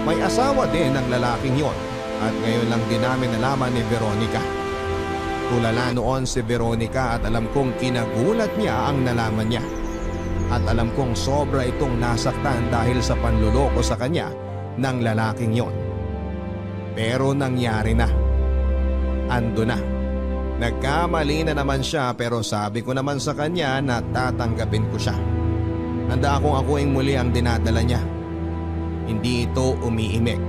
may asawa din ang lalaking yon at ngayon lang din namin nalaman ni Veronica. Tulala noon si Veronica at alam kong kinagulat niya ang nalaman niya. At alam kong sobra itong nasaktan dahil sa panluloko sa kanya ng lalaking yon. Pero nangyari na. Ando na. Nagkamali na naman siya pero sabi ko naman sa kanya na tatanggapin ko siya. Handa akong akuing muli ang dinadala niya. Hindi ito umiimik.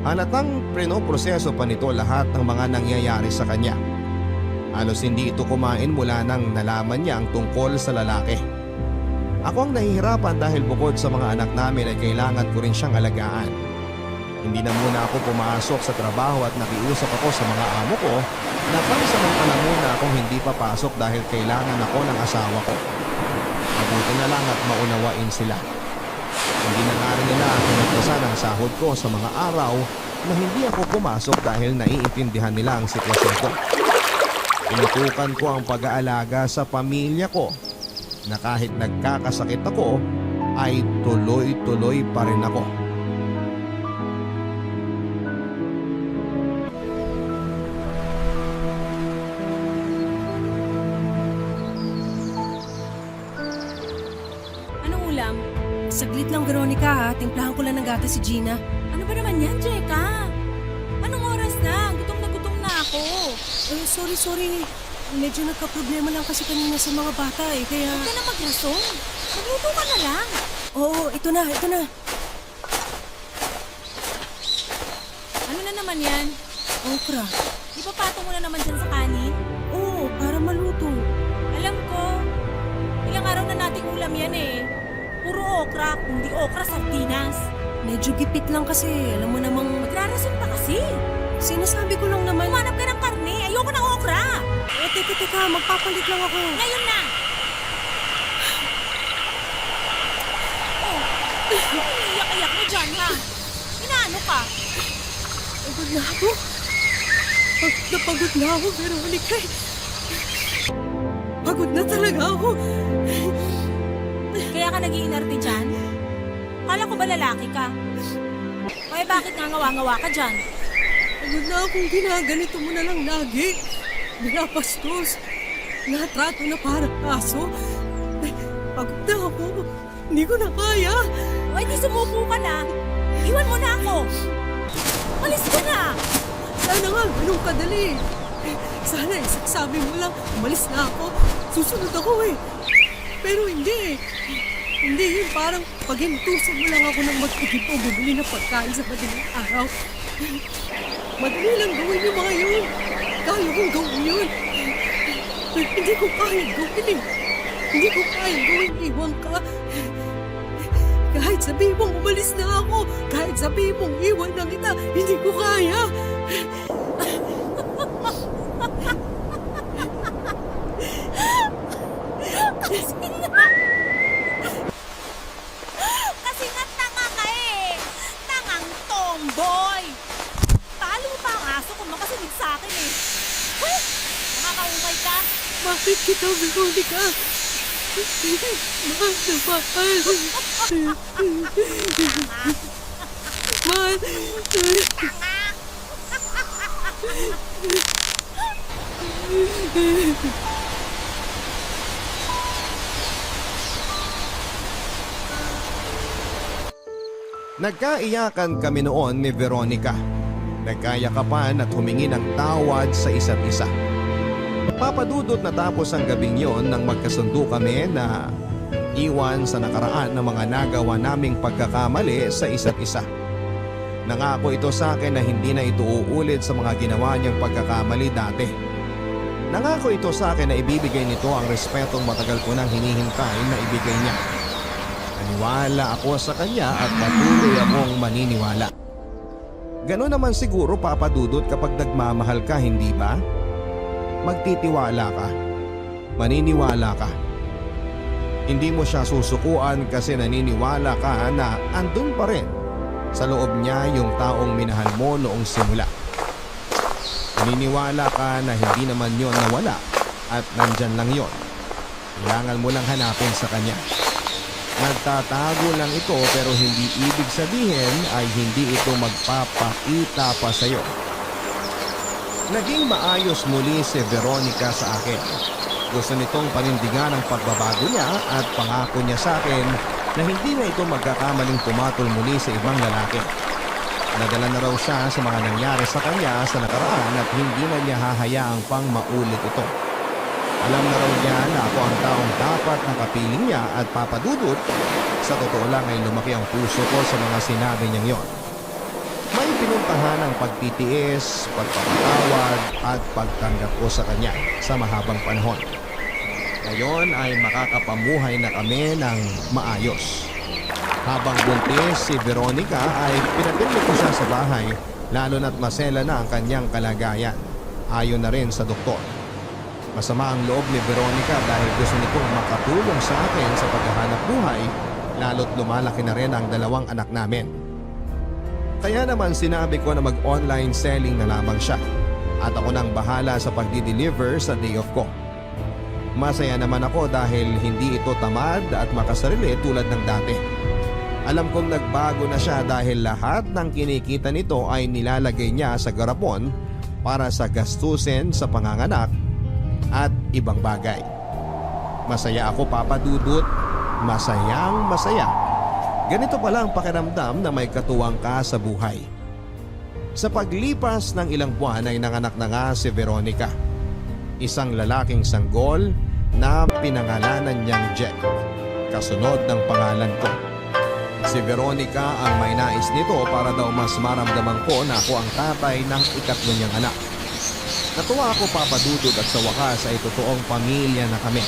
Halatang prinoproseso pa nito lahat ng mga nangyayari sa kanya. Halos hindi ito kumain mula nang nalaman niya ang tungkol sa lalaki. Ako ang nahihirapan dahil bukod sa mga anak namin ay kailangan ko rin siyang alagaan. Hindi na muna ako pumasok sa trabaho at nakiusap ako sa mga amo ko na pansamantala muna akong hindi papasok dahil kailangan ako ng asawa ko. Mabuti na lang at maunawain sila. Hindi na nga rin nila pinagpasan ang sahod ko sa mga araw na hindi ako pumasok dahil naiintindihan nila ang sitwasyon ko. Tinutukan ko ang pag-aalaga sa pamilya ko na kahit nagkakasakit ako ay tuloy-tuloy pa rin ako. Anong ulam? Saglit lang Veronica ha, timplahan ko lang ng gatas si Gina. Ano ba naman yan, Jeka? Anong oras na? Gutom na ako. Sorry. Medyo nagka-problema lang kasi kanina sa mga bata kaya... Huwag ka na magrason. Magluto ka na lang. Oo, ito na. Ano na naman yan? Okra. Ipapatong mo na naman dyan sa kanin? Oo, para maluto. Alam ko, ilang araw na nating ulam yan Puro okra, kundi okra sardinas. Medyo gipit lang kasi. Alam mo namang... Magrarason pa kasi. Sinasabi ko lang naman... Humanap ka ng karne. Ayoko ng okra. Teka, magpapalit lang ako. Ngayon na. Oh, iyak-iyak mo dyan, ha? Inaano ka? Pagod na ako. Pagod na ako, Veronica. Pagod na talaga ako. Kaya ka nag-iinarte dyan? Kala ko ba lalaki ka? Kaya bakit nga ngawa-ngawa ka dyan? Pagod na akong ginaganito mo na lang lagi. Binapastos. Natrato na parang aso. Pagod na ako. Hindi ko na kaya. O, di sumuko ka na. Iwan mo na ako. Alis ka na. Sana nga, ganun kadali. Sana sabi mo lang, umalis na ako. Susunod ako Pero hindi. Hindi yun, parang paghintusan mo lang ako ng mag-igip o bumili ng pagkain sa madaling araw. Madali lang gawin yung mga yun. Kaya kong gawin yun. Pero hindi ko kaya gawin Hindi ko kaya gawin iwan ka. Kahit sabihin mong umalis na ako, kahit sabihin mong iwan na kita, hindi ko kaya. Kasi nga tanga ka Tangang tomboy. Talo pa ang aso kung makasunod sa akin Nakakaumay ka. Bakit kita, Veronica? Mahal na mahal. Mahal. Nagkaiyakan kami noon ni Veronica. Nagkayakapan at humingi ng tawad sa isa't isa. Papadudot na tapos ang gabing yon nang magkasundo kami na iwan sa nakaraan ng mga nagawa naming pagkakamali sa isa't isa. Nangako ito sa akin na hindi na ito uulit sa mga ginawa niyang pagkakamali dati. Nangako ito sa akin na ibibigay nito ang respetong matagal ko nang hinihintay na ibigay niya. Naniwala ako sa kanya at patuloy akong maniniwala. Ganon naman siguro, Papa Dudut, kapag nagmamahal ka, hindi ba? Magtitiwala ka. Maniniwala ka. Hindi mo siya susukuan kasi naniniwala ka na andun pa rin sa loob niya yung taong minahal mo noong simula. Naniniwala ka na hindi naman yon nawala at nandyan lang yon. Kailangan mo lang hanapin sa kanya. Nagtatago lang ito pero hindi ibig sabihin ay hindi ito magpapakita pa sa iyo. Naging maayos muli si Veronica sa akin. Gusto nitong panindigan ang pagbabago niya at pangako niya sa akin na hindi na ito magkakamaling pumatol muli sa ibang lalaki. Nadala na raw siya sa mga nangyari sa kanya sa nakaraan at hindi na niya hahayaang pang maulit ito. Alam na raw niya na ako ang taong dapat nakapiling niya at papadudot. Sa totoo lang ay lumaki ang puso ko sa mga sinabi niyang yon. May pinuntahan ang pagtitiis, pagpapatawad at pagtanggap ko sa kanya sa mahabang panahon. Ngayon ay makakapamuhay na kami ng maayos. Habang buntis si Veronica ay pinatili ko siya sa bahay lalo na't masela na ang kanyang kalagayan. Ayon na rin sa doktor. Masama ang loob ni Veronica dahil gusto nitong makatulong sa akin sa paghahanap buhay lalo't lumalaki na rin ang dalawang anak namin. Kaya naman sinabi ko na mag-online selling na lamang siya at ako nang bahala sa pagdi-deliver sa day off ko. Masaya naman ako dahil hindi ito tamad at makasarili tulad ng dati. Alam kong nagbago na siya dahil lahat ng kinikita nito ay nilalagay niya sa garapon para sa gastusin sa panganganak at ibang bagay. Masaya ako, Papa Dudut. Masayang masaya Ganito pala ang pakiramdam na may katuwang ka sa buhay. Sa paglipas ng ilang buwan ay nanganak na nga si Veronica. Isang lalaking sanggol na pinangalanan niyang Jack. Kasunod ng pangalan ko. Si Veronica ang may nais nito para daw mas maramdaman ko na ako ang tatay ng ikatlo niyang anak. Natuwa ako, Papa Dudut, at sa wakas ay totoong pamilya na kami.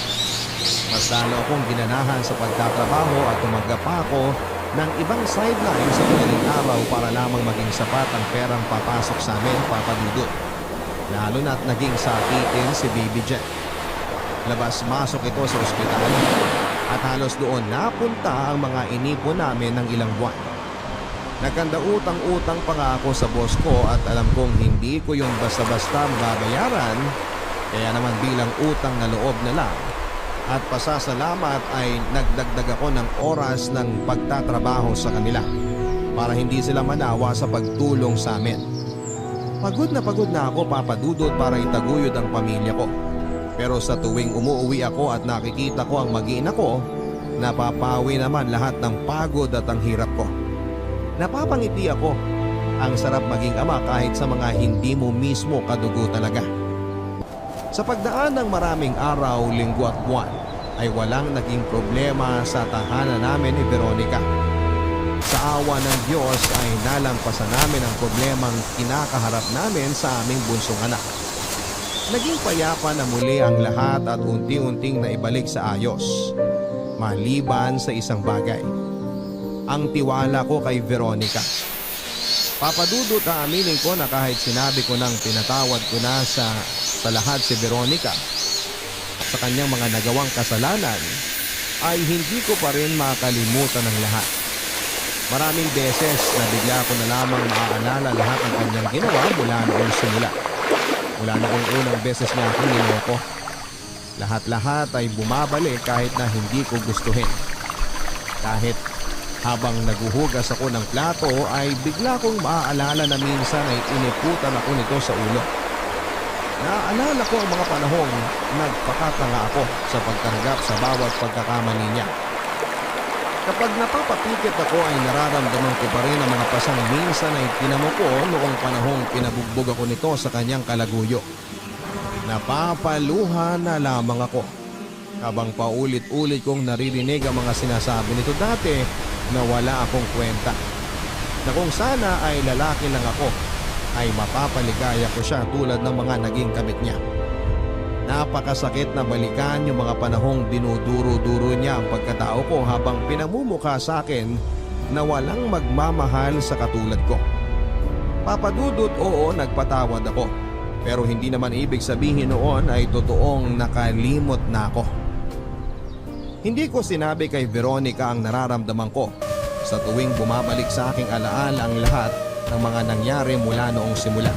Mas lalo akong ginanahan sa pagtatrabaho at tumanggap pa ako ng ibang sideline sa madaling araw para lamang maging sapat ang perang papasok sa amin, Papa Dudut. Lalo na't naging sakitin si Baby Jack. Labas-masok ito sa ospital at halos doon napunta ang mga inipon namin ng ilang buwan. Nagkanda utang-utang pa nga ako sa boss ko at alam kong hindi ko yung basta-basta mababayaran, kaya naman bilang utang na loob na lang at pasasalamat ay nagdagdag ako ng oras ng pagtatrabaho sa kanila para hindi sila manawa sa pagtulong sa amin. Pagod na ako, Papa Dudut, para itaguyod ang pamilya ko. Pero sa tuwing umuwi ako at nakikita ko ang mag-iina ko, napapawi naman lahat ng pagod at ang hirap ko. Napapangiti ako. Ang sarap maging ama kahit sa mga hindi mo mismo kadugo talaga. Sa pagdaan ng maraming araw, linggo at buwan, ay walang naging problema sa tahanan namin ni Veronica. Sa awa ng Diyos ay nalampasan namin ang problemang kinakaharap namin sa aming bunsong anak. Naging payapa na muli ang lahat at unti-unting naibalik sa ayos. Maliban sa isang bagay. Ang tiwala ko kay Veronica. Papadudot, aaminin ko na kahit sinabi ko nang pinatawad ko na sa lahat si Veronica sa kanyang mga nagawang kasalanan, ay hindi ko pa rin makalimutan ang lahat. Maraming beses na bigla ko na lamang maaalala lahat ng kanyang ginawa mula noong simula. Mula noong unang beses niya akong niloko. Lahat-lahat ay bumabalik kahit na hindi ko gustuhin. Kahit habang naguhugas ako ng plato ay bigla kong maaalala na minsan ay iniputan ako nito sa ulo. Naaalala ko ang mga panahong nagpakatanga ako sa pagtanggap sa bawat pagkakamali niya. Kapag napapapikit ako ay nararamdaman ko pa rin ang mga pasang minsan ay tinamo ko noong panahong pinabugbog ako nito sa kanyang kalaguyo. Napapaluha na lamang ako habang paulit-ulit kong naririnig ang mga sinasabi nito dati na wala akong kwenta. Na kung sana ay lalaki lang ako, ay mapapaligaya ko siya tulad ng mga naging kabit niya. Napakasakit na balikan yung mga panahong dinuduro-duro niya ang pagkatao ko habang pinamumukha sa akin na walang magmamahal sa katulad ko. Papadudot, oo, nagpatawad ako. Pero hindi naman ibig sabihin noon ay totoong nakalimot na ako. Hindi ko sinabi kay Veronica ang nararamdaman ko sa tuwing bumabalik sa aking alaala ang lahat ng mga nangyari mula noong simula.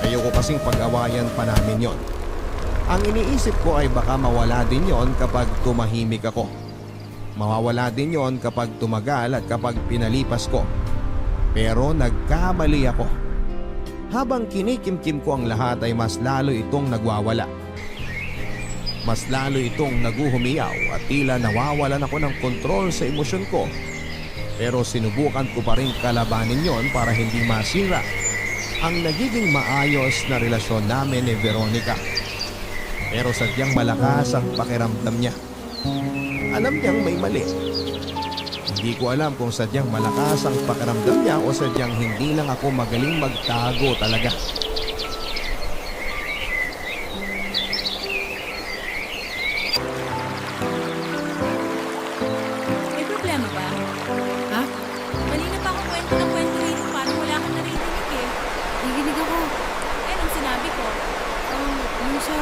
Ayoko kasing pag-awayan pa namin yon. Ang iniisip ko ay baka mawala din yon kapag tumahimik ako. Mawawala din yon kapag tumagal at kapag pinalipas ko. Pero nagkamali ako. Habang kinikimkim ko ang lahat ay mas lalo itong nagwawala. Mas lalo itong naguhumiyaw at tila nawawalan ako ng kontrol sa emosyon ko. Pero sinubukan ko pa rin kalabanin yon para hindi masira ang nagiging maayos na relasyon namin ni Veronica. Pero sadyang malakas ang pakiramdam niya. Alam niyang may mali. Hindi ko alam kung sadyang malakas ang pakiramdam niya o sadyang hindi lang ako magaling magtago talaga. May problema ba? Ha? Kanina pa ako kwento ng kwento rito, parang wala kang naririnig eh. Naginig ako. Eh, anong sinabi ko? Yung sa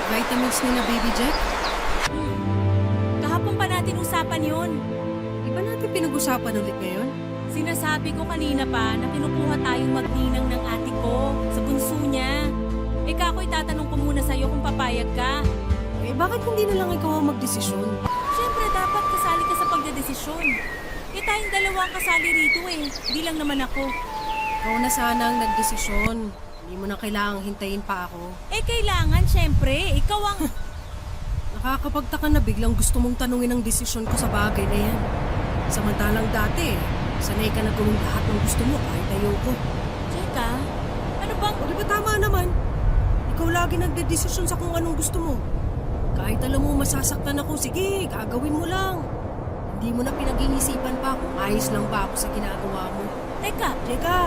vitamins ni na Baby Jack? Kahapon pa natin usapan yun. Di ba natin pinag-usapan ulit ngayon? Sinasabi ko kanina pa na kinukuha tayong magninang ng ate ko sa bunso niya. Ika ako'y tatanong ko muna sa'yo kung papayag ka. Eh bakit hindi na lang ikaw ang magdesisyon? Siyempre dapat kasali ka sa pagdedesisyon. Eh tayong dalawa ang kasali rito eh. Di lang naman ako. Ikaw na sana ang nagdesisyon. Hindi mo na kailangang hintayin pa ako. Eh kailangan siyempre. Ikaw ang... Nakakapagtaka na biglang gusto mong tanungin ang desisyon ko sa bagay na yan. Samantalang dati, sanay ka na gawin lahat ng gusto mo kahit ayoko. Teka, ano bang... O di ba tama naman? Ikaw lagi nagdedesisyon sa kung anong gusto mo. Kahit alam mo masasaktan ako, sige, gagawin mo lang. Hindi mo na pinag-iisipan pa kung ayos lang ba ako sa ginagawa mo. Teka, Jeka,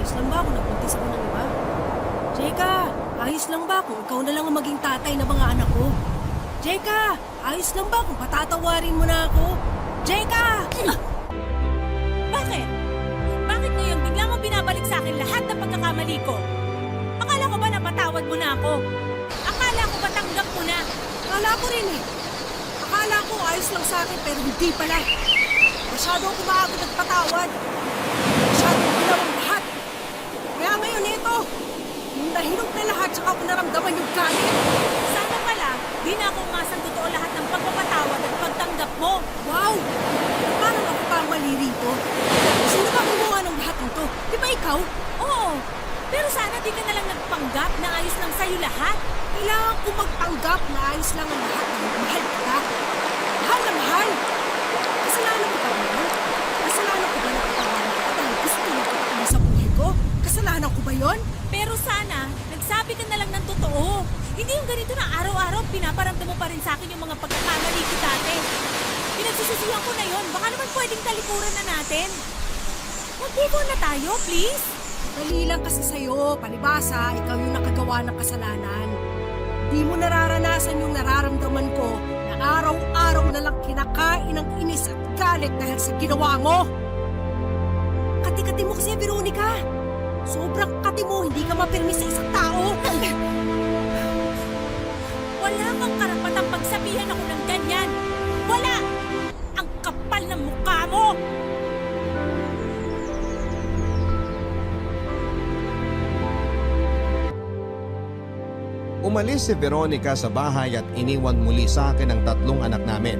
ayos lang ba kung napuntis ako ng iba? Jeka, ayos lang ba kung ikaw na lang ang maging tatay ng mga anak ko? Jeka, ayos lang ba kung patatawarin mo na ako? Jeka! bakit? Bakit ngayon bigla mo binabalik sa akin lahat ng pagkakamali ko? Akala ko ba napatawad mo na ako? Akala ko ba tanggap mo na? Akala ko rin eh. Akala ko ayos lang sa akin pero hindi pala. Masyado ako maaga nagpatawad. Masyado ako ginawang lahat. Kaya ngayon ito, yung nahinog na lahat saka ako naramdaman yung galit. Sana pala, di na ako umasang totoo lahat ng pagpapatawad at pagtanggap mo. Wow! Parang ako pa ang mali rito. Sino ba gumawa ng lahat nito? Di ba ikaw? Oo, pero sana di ka na lang nagpanggap na ayos lang sa'yo lahat. Kailangan ko magpanggap na ayos lang ang lahat ng mahal kita. Mahal na mahal. Kasalanan ko ba yun? Kasalanan ko ba na patawarin kita dahil gusto mo kita sa buhay ko? Kasalanan ko ba yun? Pero sana, nagsabi ka na lang ng totoo. Hindi yung ganito na araw-araw pinaparamdam mo pa rin sa akin yung mga pagkakamali ko dati. Pinagsisisihan ko na yon. Baka naman pwedeng talikuran na natin. Mag-move on na tayo, please. Dali lang kasi sa'yo, palibasa, ikaw yung nakagawa ng kasalanan. Di mo nararanasan yung nararamdaman ko na araw-araw na lang kinakain ng inis at galit dahil sa ginawa mo. Kati-kati mo kasi, Veronica. Sobrang kati mo, hindi ka mapirmi sa isang tao. Wala kang karapatang pagsabihan ako ng ganyan. Wala! Ang kapal ng mukha mo! Umalis si Veronica sa bahay at iniwan muli sa akin ang 3 anak namin.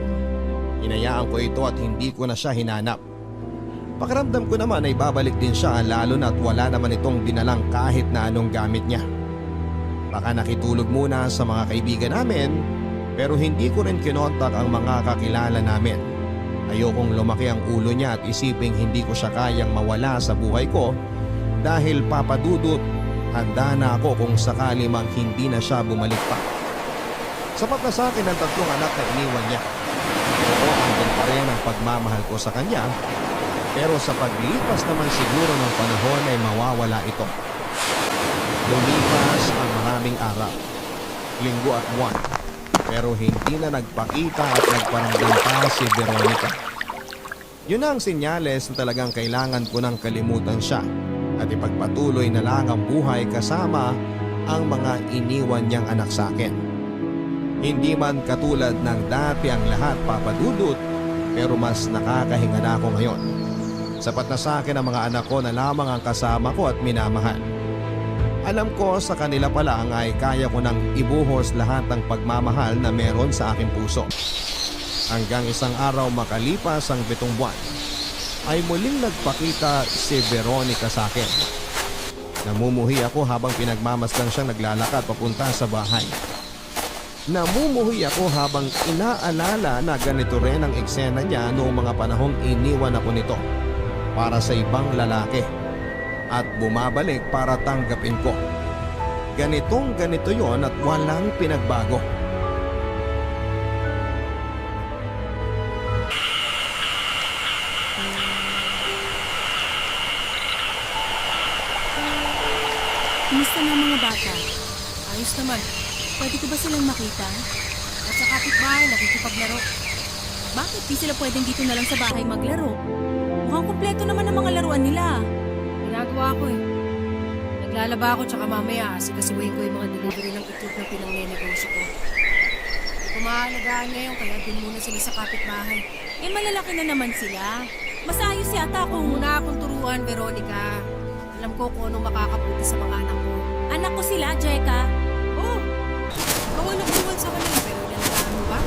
Hinayaan ko ito at hindi ko na siya hinanap. Pakiramdam ko naman ay babalik din siya lalo na't wala naman itong dinalang kahit na anong gamit niya. Baka nakitulog muna sa mga kaibigan namin pero hindi ko rin kinontak ang mga kakilala namin. Ayokong lumaki ang ulo niya at isiping hindi ko siya kayang mawala sa buhay ko dahil papadudot. Handa na ako kung sakali mang hindi na siya bumalik pa. Sapat na sa akin ang 3 anak na iniwan niya. Oo, andun pa rin ang pagmamahal ko sa kanya. Pero sa paglipas naman siguro ng panahon ay mawawala ito. Lumipas ang maraming araw, linggo at buwan. Pero hindi na nagpakita at nagparamdam pa si Veronica. Yun ang senyales na talagang kailangan ko nang kalimutan siya at ipagpatuloy na lang ang buhay kasama ang mga iniwan niyang anak sa akin. Hindi man katulad ng dati ang lahat papadudot, pero mas nakakahinga na ako ngayon. Sapat na sa akin ang mga anak ko na lamang ang kasama ko at minamahal. Alam ko sa kanila pa lang ay kaya ko nang ibuhos lahat ng pagmamahal na meron sa aking puso. Hanggang isang araw makalipas ang 7 buwan, ay muling nagpakita si Veronica sa akin. Namumuhi ako habang pinagmamasdan siyang naglalakad papunta sa bahay. Namumuhi ako habang inaalala na ganito rin ang eksena niya noong mga panahong iniwan ako nito para sa ibang lalaki at bumabalik para tanggapin ko. Ganitong ganito yon at walang pinagbago. Kumusta na ang mga bata? Ayos naman. Pwede ko ba silang makita? At sa kapitbahay, nakikipaglaro. Bakit di sila pwedeng dito na lang sa bahay maglaro? Mukhang kumpleto naman ang mga laruan nila. Ginagawa ko eh. Naglalaba ako tsaka mamaya asikasuhin ko yung mga delivery ng itlog na pinangnenegosyo ko. Hindi ko maalagaan ngayon kaya dun muna sila sa kapitbahay. Eh malalaki na naman sila. Mas ayos yata kung... Muna akong turuan, Veronica. Alam ko kung anong makakabuti sa mga anak ko. Anak ko sila, Jeka. Oh, ikaw ang nagbuwan sa kanila pero inalagaan mo ba?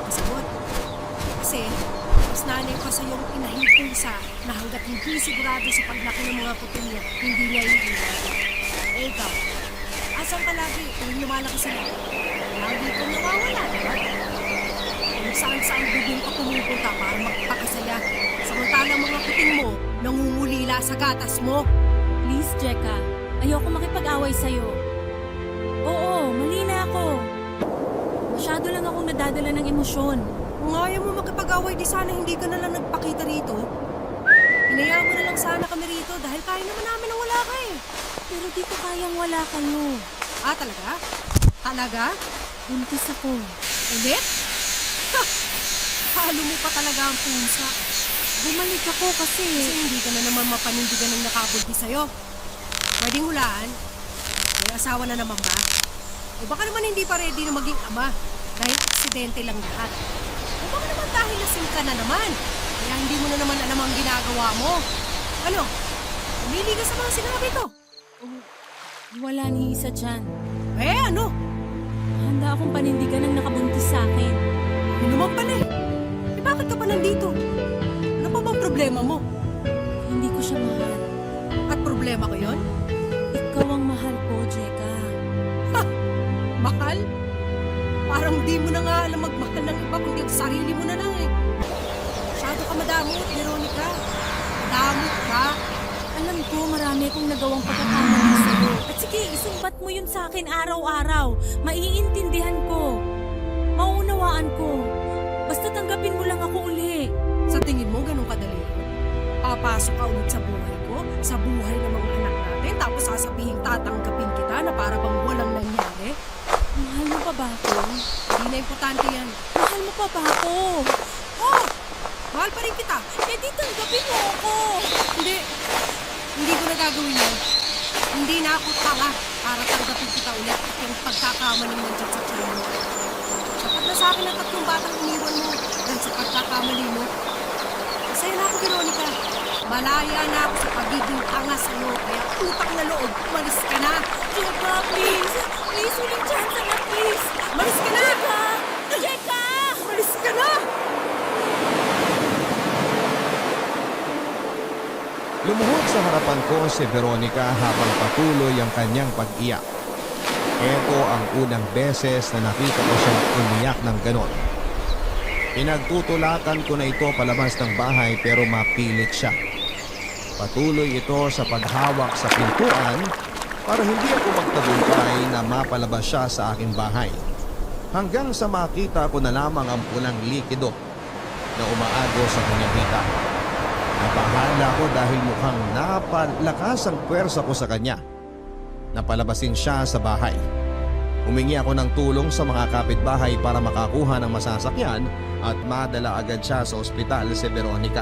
Kasagot. Kasi, mas nanay ko sa iyong inahing isa na hanggat hindi sigurado sa paglaki ng mga kutin niya, hindi niya iiwan. Eh ikaw, asan ka lagi tuwing lumalaki sila? Lagi kang nawawala, diba? kung saan-saan bubong ka pumupunta para magpakasaya. Samantalang mga kuting mo, nangungulila sa gatas mo. Please, Jeka. Ayoko makipag-away sa'yo. Oo, mali na ako. Masyado lang akong nadadala ng emosyon. Kung ayaw mo makipag-away, di sana hindi ka na lang nagpakita rito. Hinayaan mo na lang sana kami rito dahil kaya naman namin na wala ka eh. Pero di ko kayang wala kayo. Ah, talaga? Talaga? Buntis ako. Ulit? Ha! Halo mo pa talaga ang pusa. Bumalik ako Kasi kasi... hindi ka na naman mapanindigan ng nakabulti sa'yo. Pwedeng hulaan? May asawa na naman ba? O baka naman hindi pa ready na maging ama dahil aksidente lang lahat. O baka naman dahil lasing ka na naman. Kaya hindi mo na naman alam ang ginagawa mo. Ano? Umili ka sa mga sinabi ko. Wala ni isa dyan. Eh ano? Handa akong panindigan ng nakabuntis sa akin. Ano naman pala eh? Eh bakit ka pa nandito? Ano pa bang problema mo? Hindi ko siya mahal. At problema ko yon? Ikaw ang mahal ko, Jeka. Mahal? Parang di mo na nga alam magmahal ng iba kundi ang sarili mo na lang eh. Masyado ka madamot, Veronica. Madamot ka. Alam ko marami akong nagawang pagkakamali sa'yo. At sige, isumbat mo yun sa akin araw-araw. Maiintindihan ko. Mauunawaan ko. Basta tanggapin mo lang ako uli. Sa tingin mo, ganun kadali? Papasok ka ulit sa buhay ko, sa buhay ng mga anak natin, tapos sasabihin tatanggapin kita na para bang walang nangyari? Mahal mo pa ba ako? Hindi na importante yan. Mahal mo pa ba ako? Oh! Mahal pa rin kita. Eh di tanggapin mo ako. Hindi. Hindi ko na gagawin yan. Hindi na ako tanga para tanggapin kita ulit at yung pagkakamaling nandiyan sa tiyan mo. Sapat na sa akin ang tatlong batang iniwan mo dahil sa pagkakamali mo. Masaya na ako, Veronica. Malaya na ako sa pagiging tanga sa'yo. Kaya utang na loob, umalis ka na. Jeka, please. Please, uling chance na, please. Umalis ka na! Jeka! Umalis ka na! Lumuhod sa harapan ko si Veronica habang patuloy ang kanyang pag-iyak. Ito ang unang beses na nakita ko siyang umiyak ng ganon. Pinagtutulakan ko na ito palabas ng bahay pero mapilit siya. Patuloy ito sa paghawak sa pintuan para hindi ako magtagumpay na mapalabas siya sa aking bahay. Hanggang sa makita ko na lamang ang pulang likido na umaagos sa kanyang hita. Napahala ko dahil mukhang napalakas ang pwersa ko sa kanya. Napalabasin siya sa bahay. Humingi ako ng tulong sa mga kapitbahay para makakuha ng masasakyan at madala agad siya sa ospital si Veronica.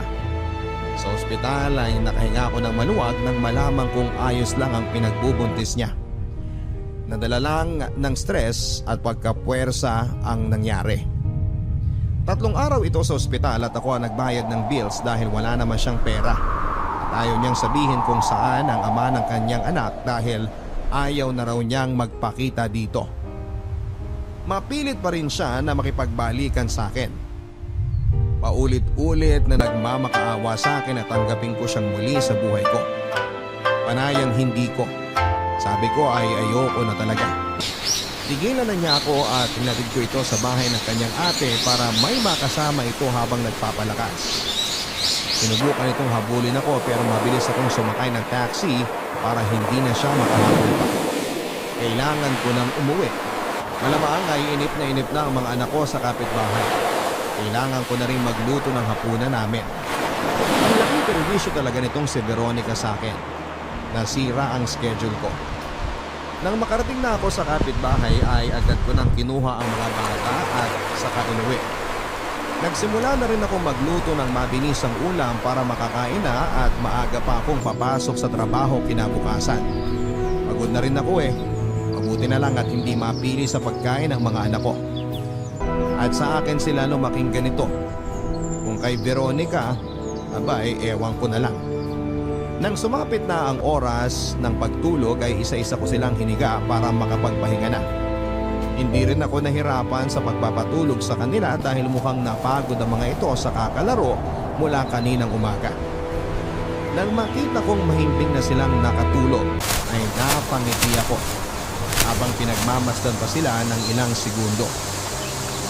Sa ospital ay nakahinga ako ng maluwag nang malamang kung ayos lang ang pinagbubuntis niya. Nadala lang ng stress at pagkapwersa ang nangyari. 3 araw ito sa ospital at ako ang nagbayad ng bills dahil wala naman siyang pera. At ayaw niyang sabihin kung saan ang ama ng kanyang anak dahil ayaw na raw niyang magpakita dito. Mapilit pa rin siya na makipagbalikan sa akin. Paulit-ulit na nagmamakaawa sa akin at tanggapin ko siyang muli sa buhay ko. Panayang hindi ko. Sabi ko ay ayoko na talaga. Tigilan na niya ako at hinatid ko ito sa bahay ng kanyang ate para may makasama ito habang nagpapalakas. Sinubukan itong habulin ako pero mabilis akong sumakay ng taxi para hindi na siya makahabol pa. Kailangan ko nang umuwi. Malamang ay inip na ang mga anak ko sa kapitbahay. Kailangan ko na rin magluto ng hapunan namin. Ang laking perwisyo talaga nitong si Veronica sa akin. Nasira ang schedule ko. Nang makarating na ako sa kapitbahay ay agad ko nang kinuha ang mga bata at saka inuwi. Nagsimula na rin ako magluto ng mabinisang ulam para makakain na at maaga pa akong papasok sa trabaho kinabukasan. Pagod na rin ako eh. Mabuti na lang at hindi mapili sa pagkain ng mga anak ko. At sa akin sila lumaking ganito. Kung kay Veronica, abay ewan ko na lang. Nang sumapit na ang oras ng pagtulog ay isa-isa ko silang hiniga para makapagpahinga na. Hindi rin ako nahirapan sa pagpapatulog sa kanila dahil mukhang napagod ang mga ito sa kakalaro mula kaninang umaga. Nang makita kong mahimbing na silang nakatulog ay napangiti ako habang pinagmamasdan pa sila ng ilang segundo.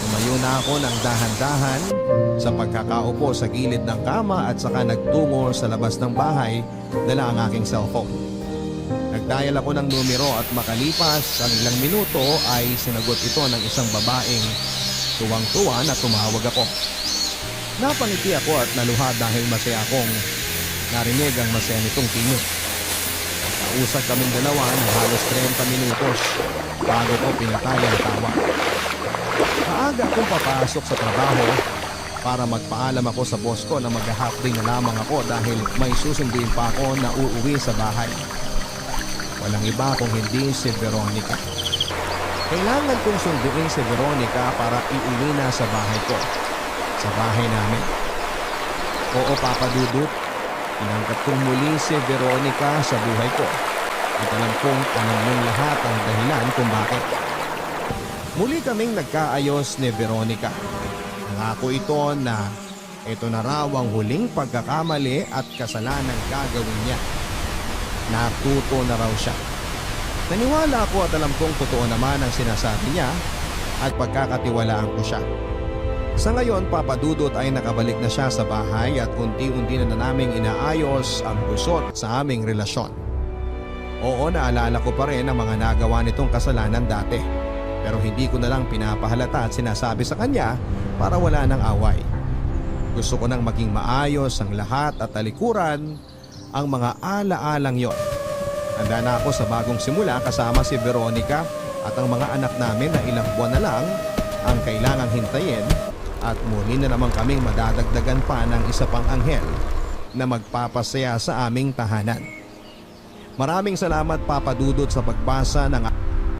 Tumayo na ako ng dahan-dahan sa pagkakaupo sa gilid ng kama at saka nagtungo sa labas ng bahay dala ang aking cellphone. Nagdial ako ng numero at makalipas ang ilang minuto ay sinagot ito ng isang babaeng tuwang-tuwa na tumawag ako. Napangiti ako at naluha dahil masaya akong narinig ang masaya nitong tinig. Nakausap kaming dalawa ng halos 30 minutos bago ko pinatay ang tawag. Maaga akong papasok sa trabaho para magpaalam ako sa boss ko na mag-half day na lamang ako dahil may susunduin pa ako na uuwi sa bahay. Walang iba kung hindi si Veronica. Kailangan kong sunduin si Veronica para iuwi na sa bahay ko. Sa bahay namin. Oo, Papa Dudut, tinanggap kong muli si Veronica sa buhay ko. At alam kong alam mong lahat ang dahilan kung bakit. Muli kaming nagkaayos ni Veronica. Nangako ito na ito na raw ang huling pagkakamali at kasalanan gagawin niya. Natuto na raw siya. Naniwala ako at alam kong totoo naman ang sinasabi niya at pagkakatiwalaan ko siya. Sa ngayon, Papa Dudut ay nakabalik na siya sa bahay at unti-unti na naming inaayos ang gusot sa aming relasyon. Oo, naalala ko pa rin ang mga nagawa nitong kasalanan dati. Pero hindi ko na lang pinapahalata at sinasabi sa kanya para wala ng away. Gusto ko nang maging maayos ang lahat at talikuran ang mga ala-alang yon. Handa na ako sa bagong simula kasama si Veronica at ang mga anak namin na ilang buwan na lang ang kailangang hintayin at muli na naman kaming madadagdagan pa ng isa pang anghel na magpapasaya sa aming tahanan. Maraming salamat Papa Dudut sa pagbasa ng